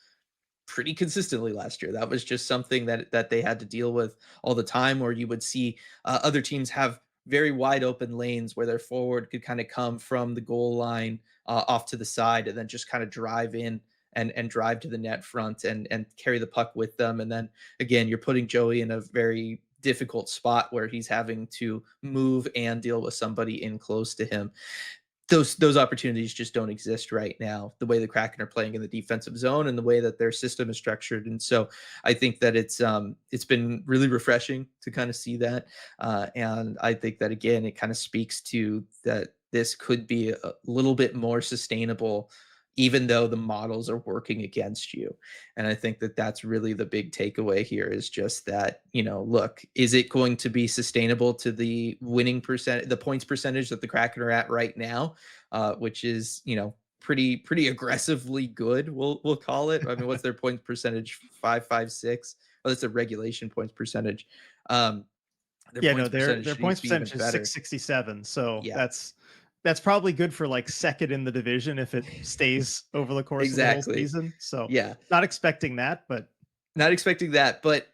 pretty consistently last year. That was just something that they had to deal with all the time, where you would see other teams have very wide open lanes where their forward could kind of come from the goal line off to the side and then just kind of drive in and drive to the net front and carry the puck with them. And then again, you're putting Joey in a very difficult spot where he's having to move and deal with somebody in close to him. Those opportunities just don't exist right now, the way the Kraken are playing in the defensive zone and the way that their system is structured. And so I think that it's been really refreshing to kind of see that. And I think that again, it kind of speaks to that this could be a little bit more sustainable, even though the models are working against you. And I think that that's really the big takeaway here is just that, look, is it going to be sustainable to the winning percent, the points percentage that the Kraken are at right now, which is, pretty aggressively good. We'll call it. I mean, what's their points percentage? 556. Oh, that's a regulation points percentage. Their Yeah, no, points percentage their needs points to be even percentage is better. 667. So Yeah, that's probably good for like second in the division if it stays over the course of the whole exactly. season. So Yeah. not expecting that, but Not expecting that, but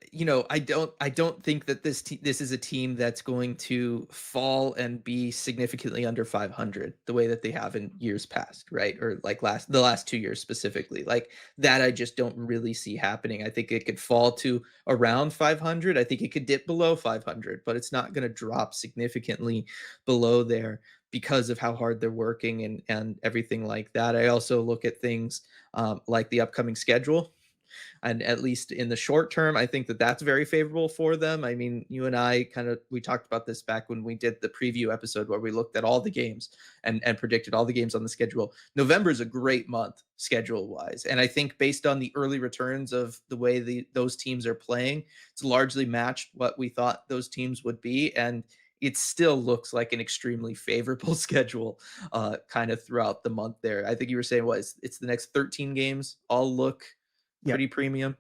I don't think that this is a team that's going to fall and be significantly under 500 the way that they have in years past, right? Or like the last 2 years specifically. Like that I just don't really see happening. I think it could fall to around 500. I think it could dip below 500, but it's not going to drop significantly below there because of how hard they're working and everything like that. I also look at things like the upcoming schedule, and at least in the short term, I think that that's very favorable for them. I mean, you and I we talked about this back when we did the preview episode where we looked at all the games and predicted all the games on the schedule. November is a great month schedule wise, and I think based on the early returns of the way those teams are playing, it's largely matched what we thought those teams would be, and it still looks like an extremely favorable schedule kind of throughout the month there. I think you were saying it's the next 13 games all look yeah. pretty premium.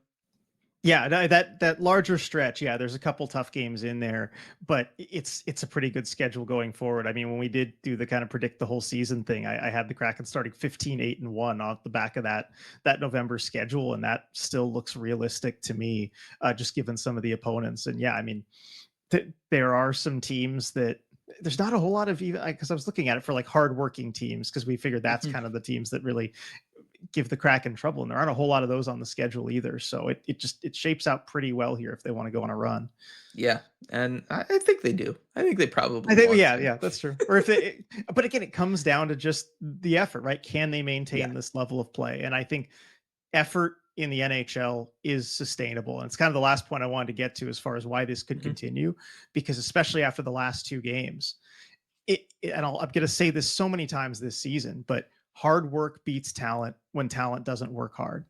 Yeah, that larger stretch, yeah, there's a couple tough games in there, but it's a pretty good schedule going forward. I mean, when we did do the kind of predict the whole season thing, I had the Kraken starting 15-8-1 off the back of that November schedule, and that still looks realistic to me, just given some of the opponents. And yeah, I mean, there are some teams that there's not a whole lot of, even because I was looking at it for like hardworking teams, because we figured that's Mhm. kind of the teams that really give the Kraken trouble, and there aren't a whole lot of those on the schedule either. So it shapes out pretty well here if they want to go on a run. Yeah, and I think they do. I think they probably I think, want yeah, to. yeah, that's true. Or if they, but again, it comes down to just the effort, right? Can they Yeah. maintain this level of play? And I think effort in the NHL is sustainable. And it's kind of the last point I wanted to get to as far as why this could Mhm. continue, because especially after the last two games, and I'm going to say this so many times this season, but hard work beats talent when talent doesn't work hard.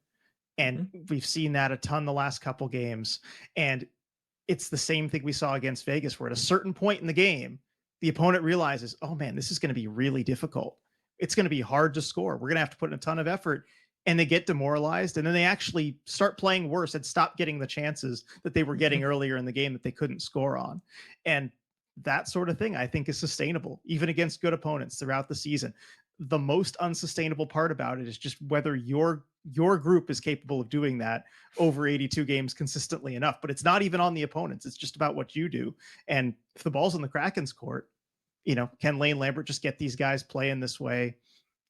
And Mhm. we've seen that a ton the last couple games. And it's the same thing we saw against Vegas, where at a certain point in the game, the opponent realizes, oh man, this is going to be really difficult. It's going to be hard to score. We're going to have to put in a ton of effort. And they get demoralized. And then they actually start playing worse and stop getting the chances that they were getting Mhm. earlier in the game that they couldn't score on. And that sort of thing, I think, is sustainable, even against good opponents throughout the season. The most unsustainable part about it is just whether your group is capable of doing that over 82 games consistently enough. But it's not even on the opponents. It's just about what you do. And if the ball's in the Kraken's court, can Lane Lambert just get these guys playing this way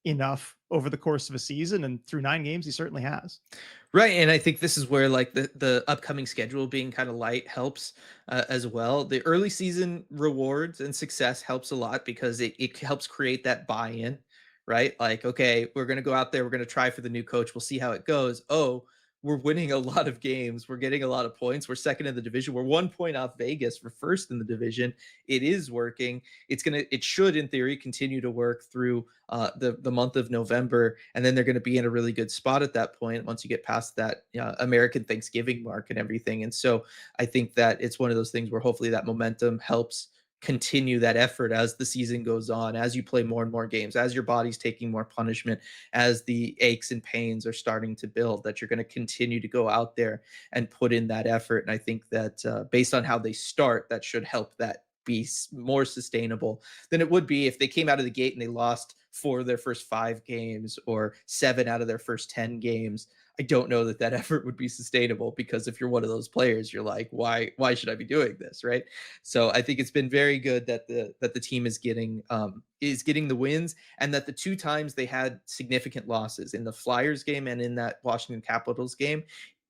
enough over the course of a season? And through 9 games, he certainly has. Right, and I think this is where like the upcoming schedule being kind of light helps as well. The early season rewards and success helps a lot because it helps create that buy-in, right? Like, okay, we're gonna go out there, we're gonna try for the new coach, we'll see how it goes. Oh, we're winning a lot of games, we're getting a lot of points, we're second in the division, we're 1 point off Vegas for first in the division. It is working. It should in theory continue to work through the month of November, and then they're going to be in a really good spot at that point once you get past that American Thanksgiving mark and everything. And so I think that it's one of those things where hopefully that momentum helps continue that effort as the season goes on, as you play more and more games, as your body's taking more punishment, as the aches and pains are starting to build, that you're going to continue to go out there and put in that effort. And I think that based on how they start, that should help that be more sustainable than it would be if they came out of the gate and they lost 4 of their first 5 games or 7 out of their first 10 games. I don't know that that effort would be sustainable, because if you're one of those players, you're like, why should I be doing this, right? So I think it's been very good that the team is getting the wins, and that the 2 times they had significant losses, in the Flyers game and in that Washington Capitals game,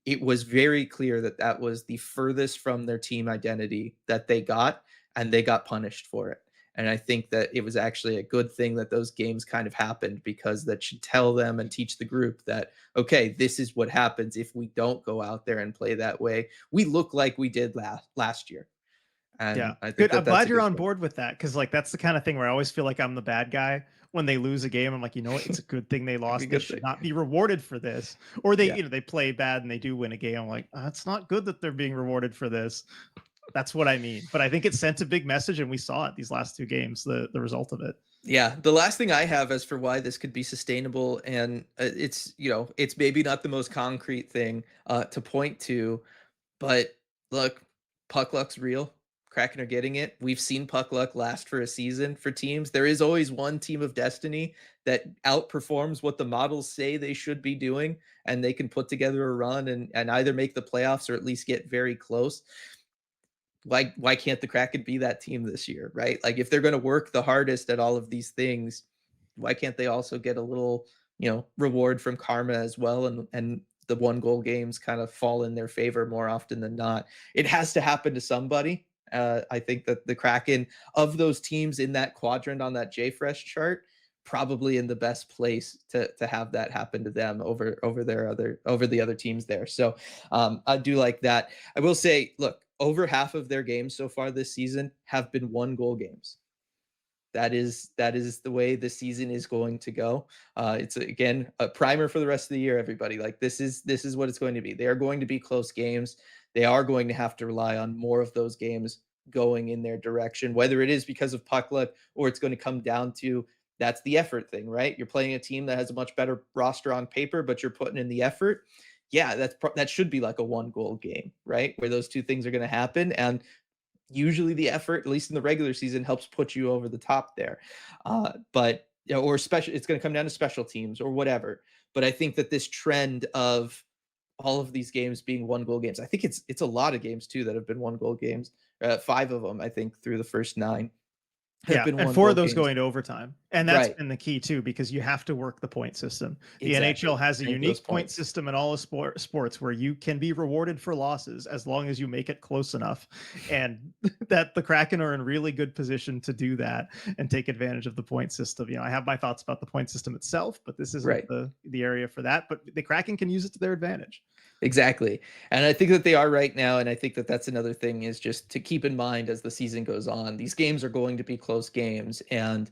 it was very clear that that was the furthest from their team identity that they got, and they got punished for it. And I think that it was actually a good thing that those games kind of happened, because that should tell them and teach the group that, okay, this is what happens if we don't go out there and play that way. We look like we did last year. Yeah, And I think good. I'm that that's glad a you're good on point. board with that, because like that's the kind of thing where I always feel like I'm the bad guy when they lose a game. I'm like, you know what? It's a good thing they Could be a lost. They good should thing. not be rewarded for this. Or they, Yeah. you know, they play bad and they do win a game. I'm like, it's not good that they're being rewarded for this. That's what I mean. But I think it sent a big message, and we saw it these last two games. The result of it. Yeah, the last thing I have as for why this could be sustainable, and it's, it's maybe not the most concrete thing to point to, but look, puck luck's real. Kraken are getting it. We've seen puck luck last for a season for teams. There is always one team of destiny that outperforms what the models say they should be doing, and they can put together a run and either make the playoffs or at least get very close. Why can't the Kraken be that team this year, right? Like, if they're going to work the hardest at all of these things, why can't they also get a little, reward from karma as well, and the one goal games kind of fall in their favor more often than not. It has to happen to somebody. I think that the Kraken, of those teams in that quadrant on that JFresh chart, probably in the best place to have that happen to them over the other teams there. So I do like that. I will say, look, over half of their games so far this season have been one goal games. That is the way the season is going to go. It's again a primer for the rest of the year, everybody. Like, this is what it's going to be. They are going to be close games. They are going to have to rely on more of those games going in their direction, whether it is because of puck luck or it's going to come down to, that's the effort thing, right? You're playing a team that has a much better roster on paper, but you're putting in the effort. Yeah, that should be like a one goal game, right? Where those two things are going to happen, and usually the effort, at least in the regular season, helps put you over the top there. But or special, it's going to come down to special teams or whatever. But I think that this trend of all of these games being one goal games, I think it's a lot of games too that have been one goal games. 5 of them, I think, through the first 9 have Yeah, been and one 4 of goal those games. going to overtime. And that's Right. been the key too, because you have to work the point system. The Exactly. NHL has a Drink those unique point points. system in all of sports where you can be rewarded for losses as long as you make it close enough. And that the Kraken are in really good position to do that and take advantage of the point system. I have my thoughts about the point system itself, but this isn't Right. the area for that. But the Kraken can use it to their advantage. Exactly. And I think that they are right now. And I think that that's another thing, is just to keep in mind as the season goes on. These games are going to be close games. And,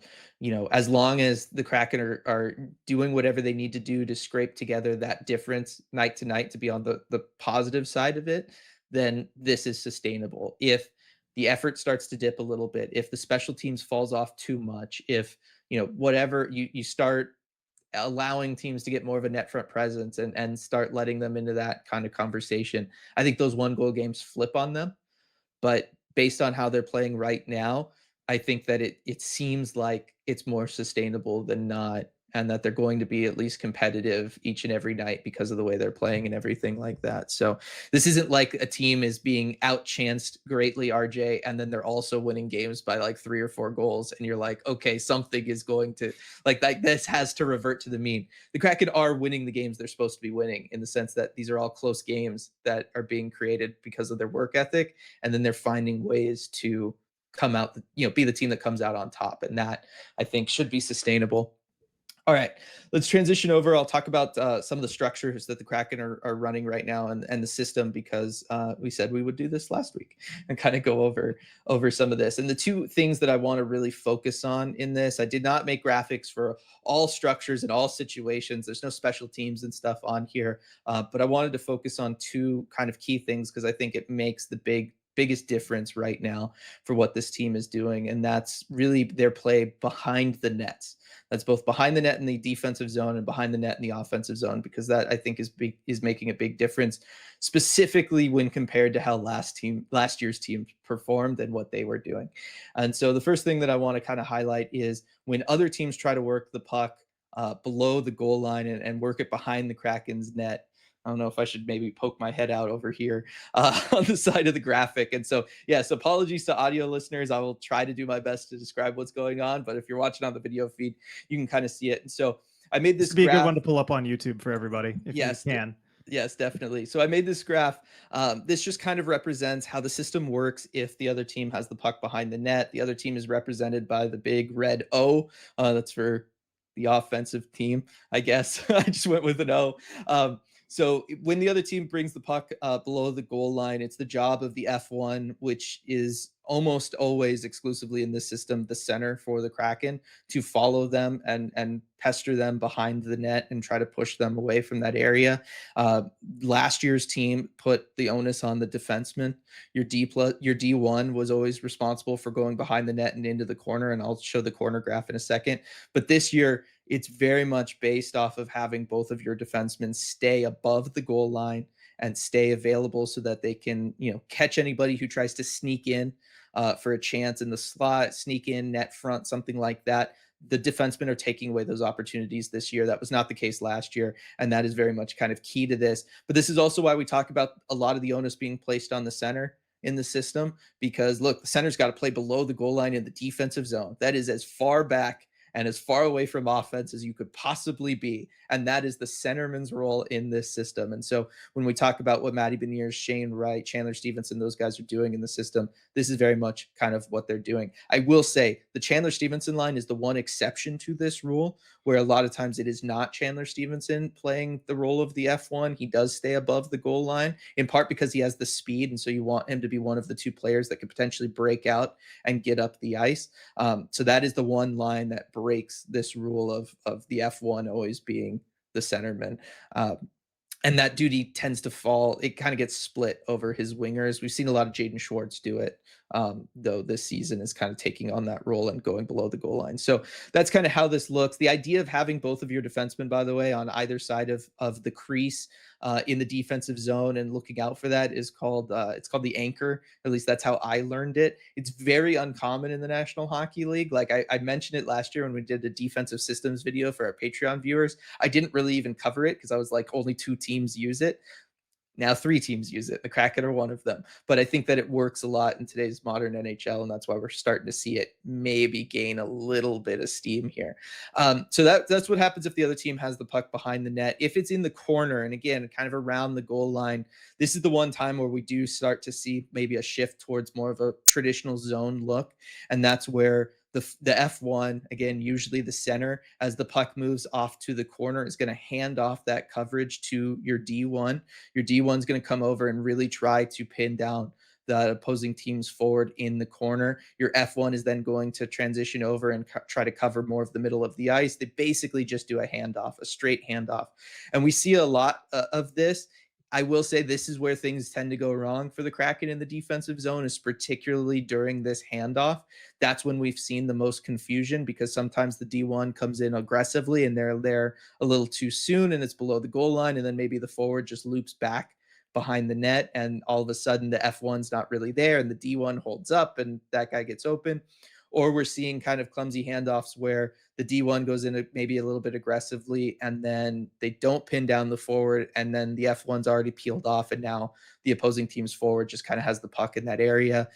as long as the Kraken are doing whatever they need to do to scrape together that difference night to night to be on the positive side of it, then this is sustainable. If the effort starts to dip a little bit, if the special teams falls off too much, if, whatever you start allowing teams to get more of a net front presence and start letting them into that kind of conversation, I think those one goal games flip on them. But based on how they're playing right now, I think that it seems like it's more sustainable than not, and that they're going to be at least competitive each and every night because of the way they're playing and everything like that. So this isn't like a team is being outchanced greatly, RJ, and then they're also winning games by like 3 or 4 goals, and you're like, okay, something is going to, like, this has to revert to the mean. The Kraken are winning the games they're supposed to be winning, in the sense that these are all close games that are being created because of their work ethic, and then they're finding ways to come out, be the team that comes out on top, and that, I think, should be sustainable. All right, let's transition over. I'll talk about some of the structures that the Kraken are running right now, and the system, because we said we would do this last week and kind of go over some of this. And the two things that I want to really focus on in this, I did not make graphics for all structures and all situations. There's no special teams and stuff on here, but I wanted to focus on two kind of key things, because I think it makes the biggest difference right now for what this team is doing, and that's really their play behind the nets. That's both behind the net in the defensive zone and behind the net in the offensive zone, because that, I think, is making a big difference, specifically when compared to how last year's team performed and what they were doing. And so the first thing that I want to kind of highlight is when other teams try to work the puck below the goal line and work it behind the Kraken's net. I don't know if I should maybe poke my head out over here on the side of the graphic. And so, yes, apologies to audio listeners. I will try to do my best to describe what's going on. But if you're watching on the video feed, you can kind of see it. And so I made This this would be a good graph. one to pull up on YouTube for everybody if Yes, you can. Yes, definitely. So I made this graph. This just kind of represents how the system works if the other team has the puck behind the net. The other team is represented by the big red O. That's for the offensive team, I guess. I just went with an O. When the other team brings the puck below the goal line, it's the job of the F1, which is almost always exclusively in this system, the center for the Kraken, to follow them and pester them behind the net and try to push them away from that area. Uh, Last year's team put the onus on the defenseman. Your D1 was always responsible for going behind the net and into the corner, and I'll show the corner graph in a second. But this year, it's very much based off of having both of your defensemen stay above the goal line and stay available so that they can, catch anybody who tries to sneak in for a chance in the slot, sneak in net front, something like that. The defensemen are taking away those opportunities this year. That was not the case last year, and that is very much kind of key to this. But this is also why we talk about a lot of the onus being placed on the center in the system, because look, the center's got to play below the goal line in the defensive zone. That is as far back and as far away from offense as you could possibly be. And that is the centerman's role in this system. And so when we talk about what Matty Beniers, Shane Wright, Chandler Stevenson, those guys are doing in the system, this is very much kind of what they're doing. I will say the Chandler Stevenson line is the one exception to this rule, where a lot of times it is not Chandler Stevenson playing the role of the F1. He does stay above the goal line, in part because he has the speed. And so you want him to be one of the two players that could potentially break out and get up the ice. So that is the one line that breaks this rule of the F1 always being the centerman. And that duty tends to fall. It kind of gets split over his wingers. We've seen a lot of Jaden Schwartz do it, though this season is kind of taking on that role and going below the goal line. So that's kind of how this looks. The idea of having both of your defensemen, by the way, on either side of the crease in the defensive zone and looking out for that is called it's called the anchor. At least that's how I learned it. It's very uncommon in the National Hockey League. Like I mentioned it last year when we did a defensive systems video for our Patreon viewers. I didn't really even cover it because I was like, only 2 teams use it. Now 3 teams use it. The Kraken are one of them. But I think that it works a lot in today's modern NHL, and that's why we're starting to see it maybe gain a little bit of steam here. So that's what happens if the other team has the puck behind the net. If it's in the corner, and again, kind of around the goal line, this is the one time where we do start to see maybe a shift towards more of a traditional zone look, and that's where the F1, again, usually the center, as the puck moves off to the corner, is going to hand off that coverage to your D1. Your D1 is going to come over and really try to pin down the opposing team's forward in the corner. Your F1 is then going to transition over and try to cover more of the middle of the ice. They basically just do a handoff, a straight handoff. And we see a lot of this. I will say this is where things tend to go wrong for the Kraken in the defensive zone, is particularly during this handoff. That's when we've seen the most confusion, because sometimes the D1 comes in aggressively and they're there a little too soon and it's below the goal line. And then maybe the forward just loops back behind the net and all of a sudden the F1's not really there and the D1 holds up and that guy gets open. Or we're seeing kind of clumsy handoffs where the D1 goes in maybe a little bit aggressively and then they don't pin down the forward and then the F1's already peeled off and now the opposing team's forward just kind of has the puck in that area.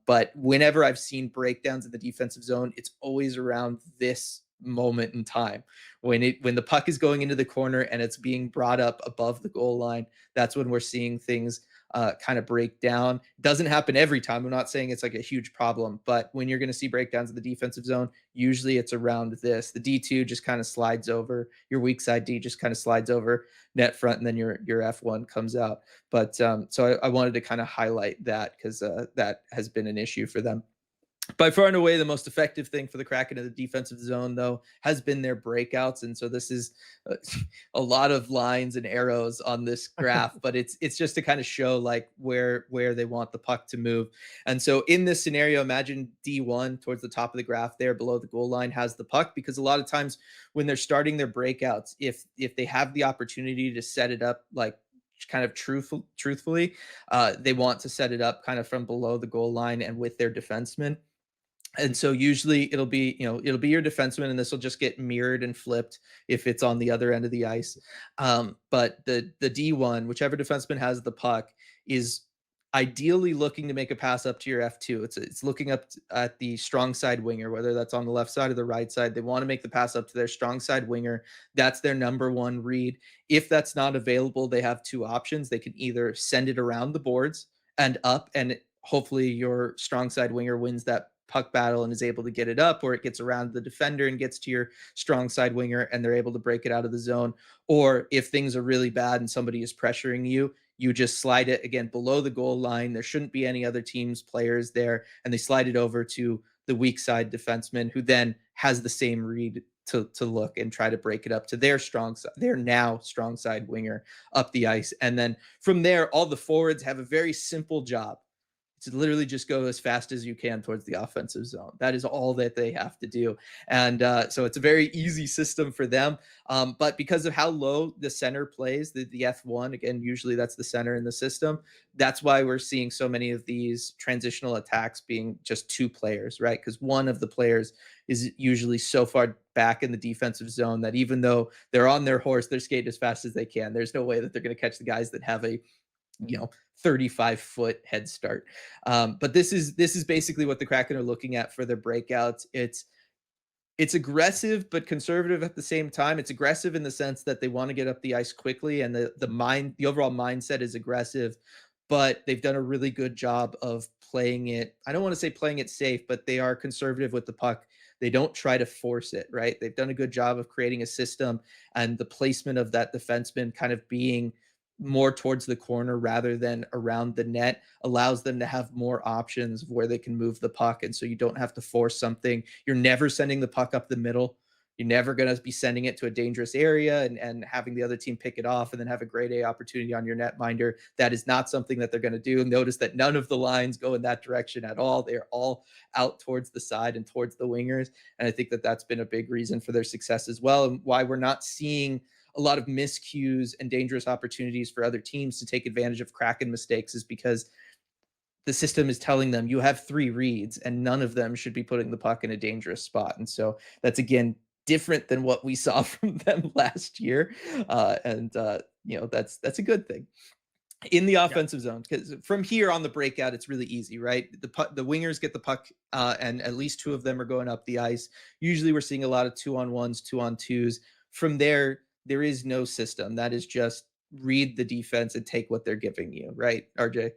But whenever I've seen breakdowns in the defensive zone, it's always around this moment in time when the puck is going into the corner and it's being brought up above the goal line. That's when we're seeing things kind of break down. It doesn't happen every time. I'm not saying it's like a huge problem, but when you're going to see breakdowns in the defensive zone, usually it's around this. The D2 just kind of slides over, your weak side D just kind of slides over net front, and then your F1 comes out. But so I wanted to kind of highlight that because that has been an issue for them. By far and away, the most effective thing for the Kraken in the defensive zone, though, has been their breakouts. And so this is a lot of lines and arrows on this graph, but it's just to kind of show like where they want the puck to move. And so in this scenario, imagine D1 towards the top of the graph there below the goal line has the puck, because a lot of times when they're starting their breakouts, if they have the opportunity to set it up like kind of truthfully, they want to set it up kind of from below the goal line and with their defenseman. And so usually it'll be your defenseman, and this will just get mirrored and flipped if it's on the other end of the ice. But the D1, whichever defenseman has the puck, is ideally looking to make a pass up to your F2. It's looking up at the strong side winger, whether that's on the left side or the right side. They want to make the pass up to their strong side winger. That's their number one read. If that's not available, they have two options. They can either send it around the boards and up, and hopefully your strong side winger wins that puck battle and is able to get it up, or it gets around the defender and gets to your strong side winger and they're able to break it out of the zone. Or if things are really bad and somebody is pressuring you, you just slide it again below the goal line. There shouldn't be any other team's players there, and they slide it over to the weak side defenseman, who then has the same read to look and try to break it up to their strong side, their now strong side winger up the ice. And then from there, all the forwards have a very simple job to literally just go as fast as you can towards the offensive zone. That is all that they have to do. And so it's a very easy system for them. But because of how low the center plays, the F1, again, usually that's the center in the system. That's why we're seeing so many of these transitional attacks being just two players, right? Because one of the players is usually so far back in the defensive zone that even though they're on their horse, they're skating as fast as they can. There's no way that they're going to catch the guys that have a 35-foot head start. But this is basically what the Kraken are looking at for their breakouts. It's aggressive but conservative at the same time. It's aggressive in the sense that they want to get up the ice quickly, and the overall mindset is aggressive, but they've done a really good job of playing it. I don't want to say playing it safe, but they are conservative with the puck. They don't try to force it, right? They've done a good job of creating a system, and the placement of that defenseman kind of being more towards the corner rather than around the net allows them to have more options of where they can move the puck. And so you don't have to force something. You're never sending the puck up the middle. You're never going to be sending it to a dangerous area and having the other team pick it off and then have a grade A opportunity on your netminder. That is not something that they're going to do. Notice that none of the lines go in that direction at all. They're all out towards the side and towards the wingers. And I think that that's been a big reason for their success as well, and why we're not seeing a lot of miscues and dangerous opportunities for other teams to take advantage of Kraken mistakes, is because the system is telling them you have three reads and none of them should be putting the puck in a dangerous spot. And so that's, again, different than what we saw from them last year. That's a good thing in the offensive zone, because from here on the breakout, it's really easy, right? The wingers get the puck, and at least two of them are going up the ice. Usually we're seeing a lot of 2-on-1s, 2-on-2s. From there is no system. That is just read the defense and take what they're giving you, right, RJ?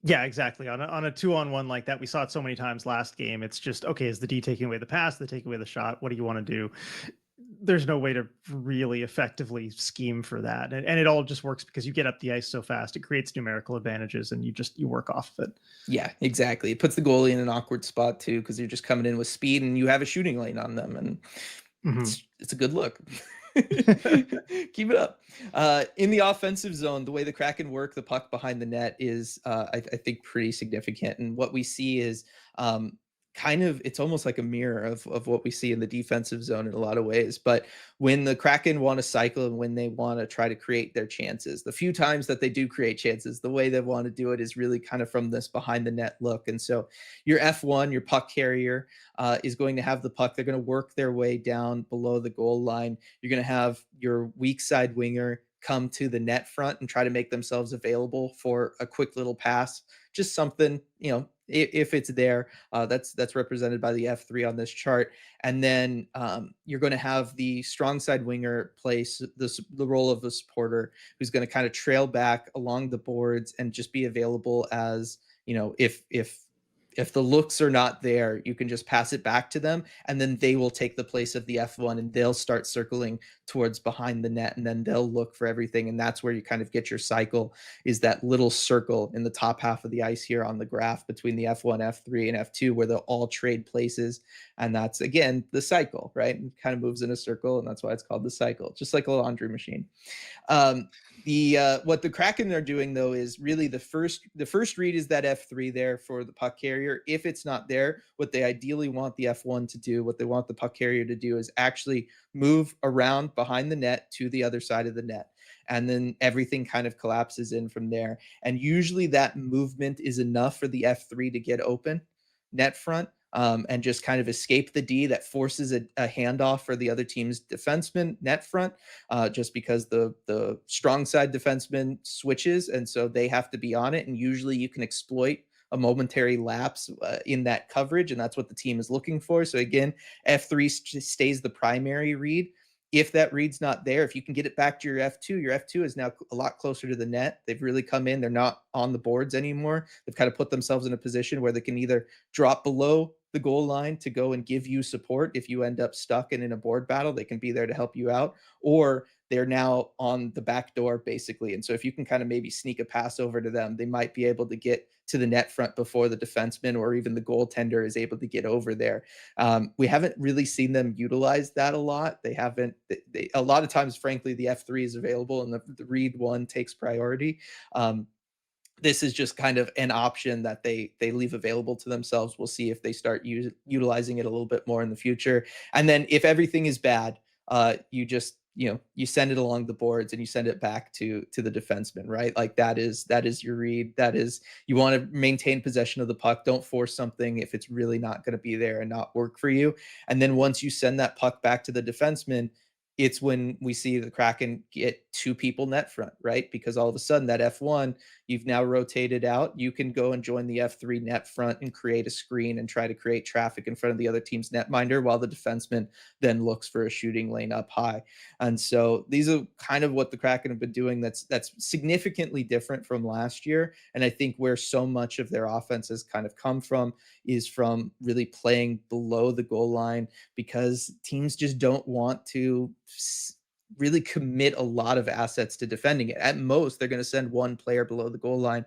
Yeah, exactly. On a 2-on-1 like that, we saw it so many times last game. It's just, okay, is the D taking away the pass, the taking away the shot? What do you want to do? There's no way to really effectively scheme for that. And it all just works because you get up the ice so fast. It creates numerical advantages and you work off of it. Yeah, exactly. It puts the goalie in an awkward spot too, because you're just coming in with speed and you have a shooting lane on them, and it's a good look. Keep it up. In the offensive zone, the way the Kraken work the puck behind the net is, I think, pretty significant. And what we see is it's almost like a mirror of what we see in the defensive zone in a lot of ways. But when the Kraken want to cycle and when they want to try to create their chances, the few times that they do create chances, the way they want to do it is really kind of from this behind the net look. And so your F1, your puck carrier, is going to have the puck. They're going to work their way down below the goal line. You're going to have your weak side winger come to the net front and try to make themselves available for a quick little pass. Just something, if it's there, that's represented by the F3 on this chart. And then you're going to have the strong side winger place the role of the supporter, who's going to kind of trail back along the boards and just be available as, if the looks are not there, you can just pass it back to them, and then they will take the place of the F1 and they'll start circling towards behind the net, and then they'll look for everything. And that's where you kind of get your cycle, is that little circle in the top half of the ice here on the graph between the F1, F3, and F2, where they'll all trade places. And that's, again, the cycle, right? It kind of moves in a circle, and that's why it's called the cycle, just like a laundry machine. What the Kraken are doing, though, is really the first read is that F3 there for the puck carrier. If it's not there, what they ideally want the F1 to do, what they want the puck carrier to do, is actually move around behind the net to the other side of the net. And then everything kind of collapses in from there. And usually that movement is enough for the F3 to get open net front. and just kind of escape the D that forces a handoff for the other team's defenseman net front, just because the strong side defenseman switches, and so they have to be on it. And usually you can exploit a momentary lapse in that coverage, and that's what the team is looking for. So again, F3 stays the primary read. If that read's not there, if you can get it back to your F2 is now a lot closer to the net. They've really come in. They're not on the boards anymore. They've kind of put themselves in a position where they can either drop below the goal line to go and give you support. If you end up stuck and in a board battle, they can be there to help you out, or they're now on the back door basically. And so if you can kind of maybe sneak a pass over to them, they might be able to get to the net front before the defenseman or even the goaltender is able to get over there. We haven't really seen them utilize that a lot. They haven't. A lot of times, frankly, the F3 is available and the read one takes priority. This is just kind of an option that they leave available to themselves. We'll see if they start utilizing it a little bit more in the future. And then if everything is bad, you just you send it along the boards and you send it back to the defenseman, right? Like that is your read. That is, you want to maintain possession of the puck. Don't force something if it's really not going to be there and not work for you. And then once you send that puck back to the defenseman, it's when we see the Kraken get two people net front, right? Because all of a sudden that F1, you've now rotated out. You can go and join the F3 net front and create a screen and try to create traffic in front of the other team's netminder while the defenseman then looks for a shooting lane up high. And so these are kind of what the Kraken have been doing that's significantly different from last year. And I think where so much of their offense has kind of come from is from really playing below the goal line, because teams just don't want to really commit a lot of assets to defending it. At most, they're going to send one player below the goal line.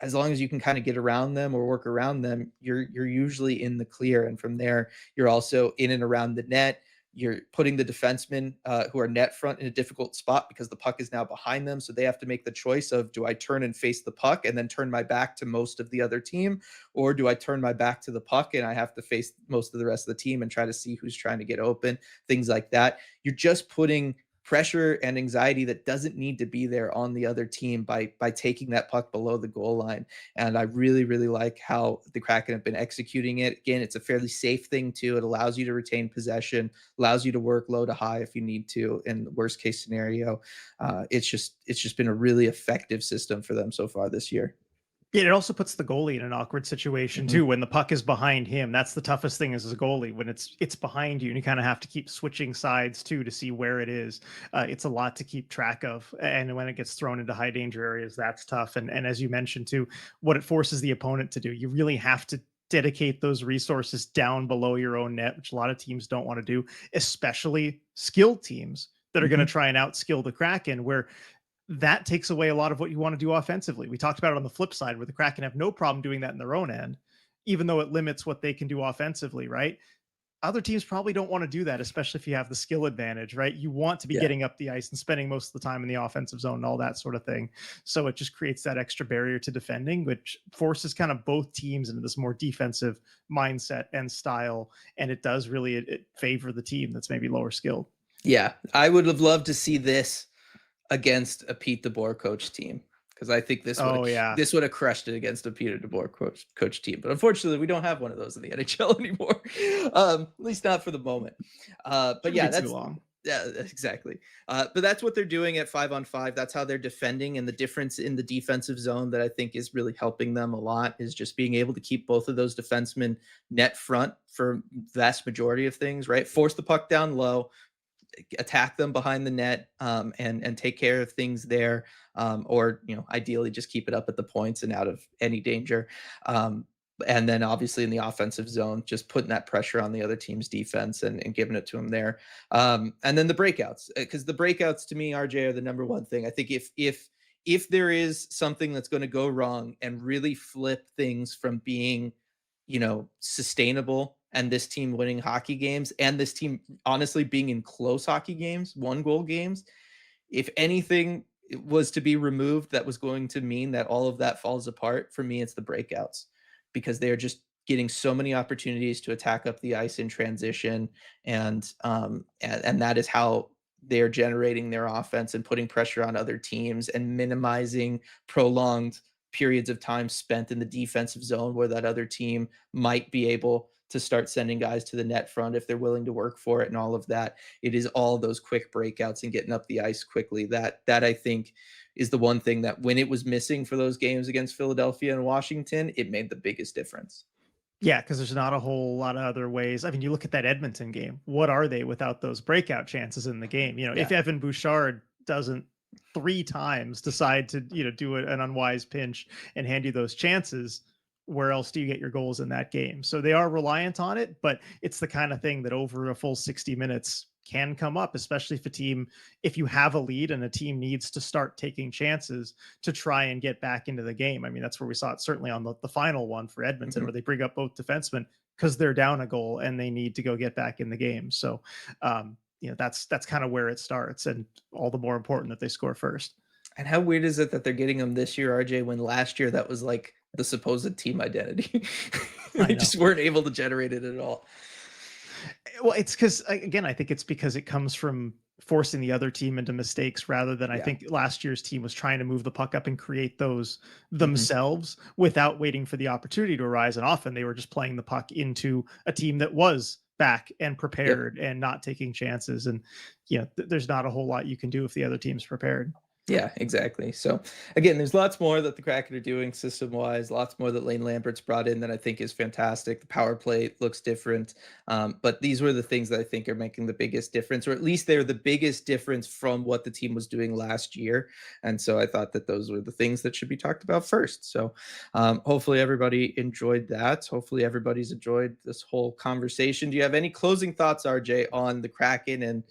As long as you can kind of get around them or work around them, you're usually in the clear. And from there, you're also in and around the net. You're putting the defensemen who are net front in a difficult spot because the puck is now behind them. So they have to make the choice of, do I turn and face the puck and then turn my back to most of the other team? Or do I turn my back to the puck and I have to face most of the rest of the team and try to see who's trying to get open, things like that. You're just putting pressure and anxiety that doesn't need to be there on the other team by taking that puck below the goal line. And I really, really like how the Kraken have been executing it. Again, it's a fairly safe thing too. It allows you to retain possession, allows you to work low to high if you need to in the worst case scenario. It's just been a really effective system for them so far this year. Yeah, it also puts the goalie in an awkward situation too. When the puck is behind him, that's the toughest thing as a goalie, when it's behind you and you kind of have to keep switching sides too to see where it is. It's a lot to keep track of, and when it gets thrown into high danger areas, that's tough. And as you mentioned too, what it forces the opponent to do, you really have to dedicate those resources down below your own net, which a lot of teams don't want to do, especially skilled teams that are going to try and outskill the Kraken, where that takes away a lot of what you want to do offensively. We talked about it on the flip side, where the Kraken have no problem doing that in their own end, even though it limits what they can do offensively, right? Other teams probably don't want to do that, especially if you have the skill advantage, right? You want to be getting up the ice and spending most of the time in the offensive zone and all that sort of thing. So it just creates that extra barrier to defending, which forces kind of both teams into this more defensive mindset and style. And it does really it favor the team that's maybe lower skilled. Yeah, I would have loved to see this against a Pete DeBoer coach team, because I think this would have crushed it against a Peter DeBoer coach team. But unfortunately, we don't have one of those in the NHL anymore, at least not for the moment. But yeah, that's too long. Yeah, exactly. But that's what they're doing at 5-on-5. That's how they're defending, and the difference in the defensive zone that I think is really helping them a lot is just being able to keep both of those defensemen net front for vast majority of things, right? Force the puck down low, attack them behind the net, and take care of things there, or ideally just keep it up at the points and out of any danger. And then obviously in the offensive zone, just putting that pressure on the other team's defense and giving it to them there. And then the breakouts, because the breakouts to me, RJ, are the number one thing. I think if there is something that's going to go wrong and really flip things from being sustainable, and this team winning hockey games, and this team honestly being in close hockey games, 1-goal games, if anything was to be removed that was going to mean that all of that falls apart, for me, it's the breakouts, because they're just getting so many opportunities to attack up the ice in transition. And that is how they're generating their offense and putting pressure on other teams and minimizing prolonged periods of time spent in the defensive zone where that other team might be able to start sending guys to the net front if they're willing to work for it and all of that. It is all those quick breakouts and getting up the ice quickly. That I think is the one thing that when it was missing for those games against Philadelphia and Washington, it made the biggest difference. Yeah, because there's not a whole lot of other ways. I mean, you look at that Edmonton game. What are they without those breakout chances in the game? If Evan Bouchard doesn't 3 times decide to, do an unwise pinch and hand you those chances, where else do you get your goals in that game? So they are reliant on it, but it's the kind of thing that over a full 60 minutes can come up, especially if you have a lead and a team needs to start taking chances to try and get back into the game. I mean, that's where we saw it certainly on the final one for Edmonton, where they bring up both defensemen because they're down a goal and they need to go get back in the game. So, that's kind of where it starts, and all the more important that they score first. And how weird is it that they're getting them this year, RJ, when last year that was like the supposed team identity? They just weren't able to generate it at all. Well, it's because, again, I think it's because it comes from forcing the other team into mistakes rather than I think last year's team was trying to move the puck up and create those themselves without waiting for the opportunity to arise. And often they were just playing the puck into a team that was back and prepared and not taking chances. And, there's not a whole lot you can do if the other team's prepared. Yeah, exactly. So again, there's lots more that the Kraken are doing system-wise, lots more that Lane Lambert's brought in that I think is fantastic. The power play looks different. But these were the things that I think are making the biggest difference, or at least they're the biggest difference from what the team was doing last year. And so I thought that those were the things that should be talked about first. So hopefully everybody enjoyed that. Hopefully everybody's enjoyed this whole conversation. Do you have any closing thoughts, RJ, on the Kraken and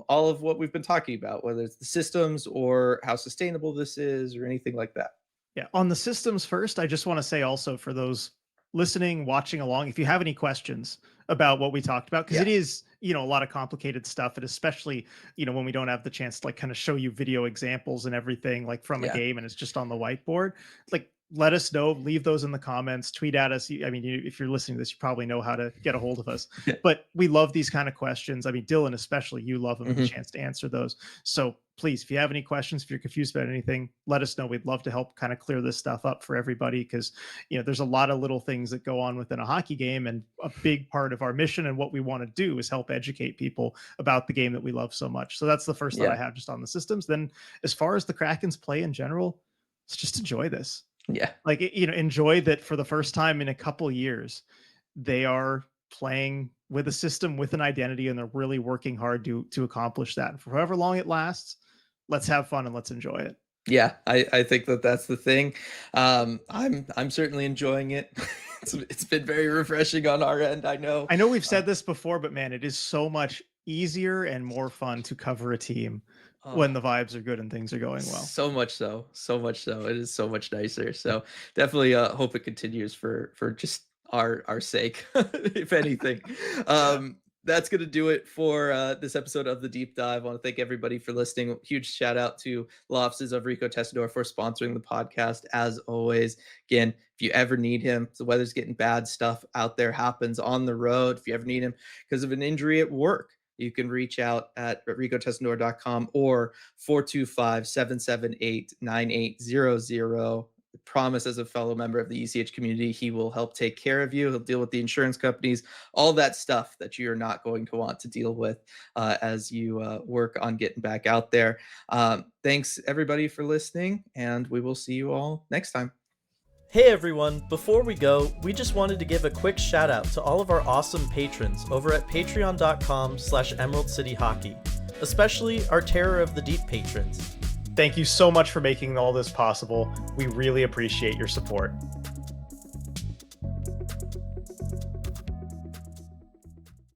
all of what we've been talking about, whether it's the systems or how sustainable this is or anything like that? Yeah. On the systems first, I just want to say also for those listening, watching along, if you have any questions about what we talked about, because it is, a lot of complicated stuff. And especially, when we don't have the chance to like kind of show you video examples and everything like from a game and it's just on the whiteboard, like, let us know, leave those in the comments, tweet at us. I mean, if you're listening to this, you probably know how to get a hold of us, but we love these kind of questions. I mean, Dylan, especially, you love them, a chance to answer those. So please, if you have any questions, if you're confused about anything, let us know. We'd love to help kind of clear this stuff up for everybody. Cause there's a lot of little things that go on within a hockey game, and a big part of our mission and what we want to do is help educate people about the game that we love so much. So that's the first thought I have just on the systems. Then as far as the Kraken's play in general, let's just enjoy this. Yeah. Like, enjoy that for the first time in a couple years, they are playing with a system, with an identity, and they're really working hard to accomplish that. And for however long it lasts, let's have fun and let's enjoy it. Yeah, I think that's the thing. I'm certainly enjoying it. It's been very refreshing on our end. I know we've said this before, but man, it is so much easier and more fun to cover a team when the vibes are good and things are going well. So much so. It is so much nicer. So definitely hope it continues for just our sake, if anything. That's going to do it for this episode of The Deep Dive. I want to thank everybody for listening. Huge shout out to Law Offices of Rico Testador for sponsoring the podcast. As always, again, if you ever need him, the weather's getting bad, stuff out there happens on the road. If you ever need him because of an injury at work, you can reach out at ricotestador.com or 425-778-9800. I promise, as a fellow member of the ECH community, he will help take care of you. He'll deal with the insurance companies, all that stuff that you're not going to want to deal with as you work on getting back out there. Thanks, everybody, for listening, and we will see you all next time. Hey everyone, before we go, we just wanted to give a quick shout out to all of our awesome patrons over at patreon.com/Emerald City Hockey, especially our Terror of the Deep patrons. Thank you so much for making all this possible. We really appreciate your support.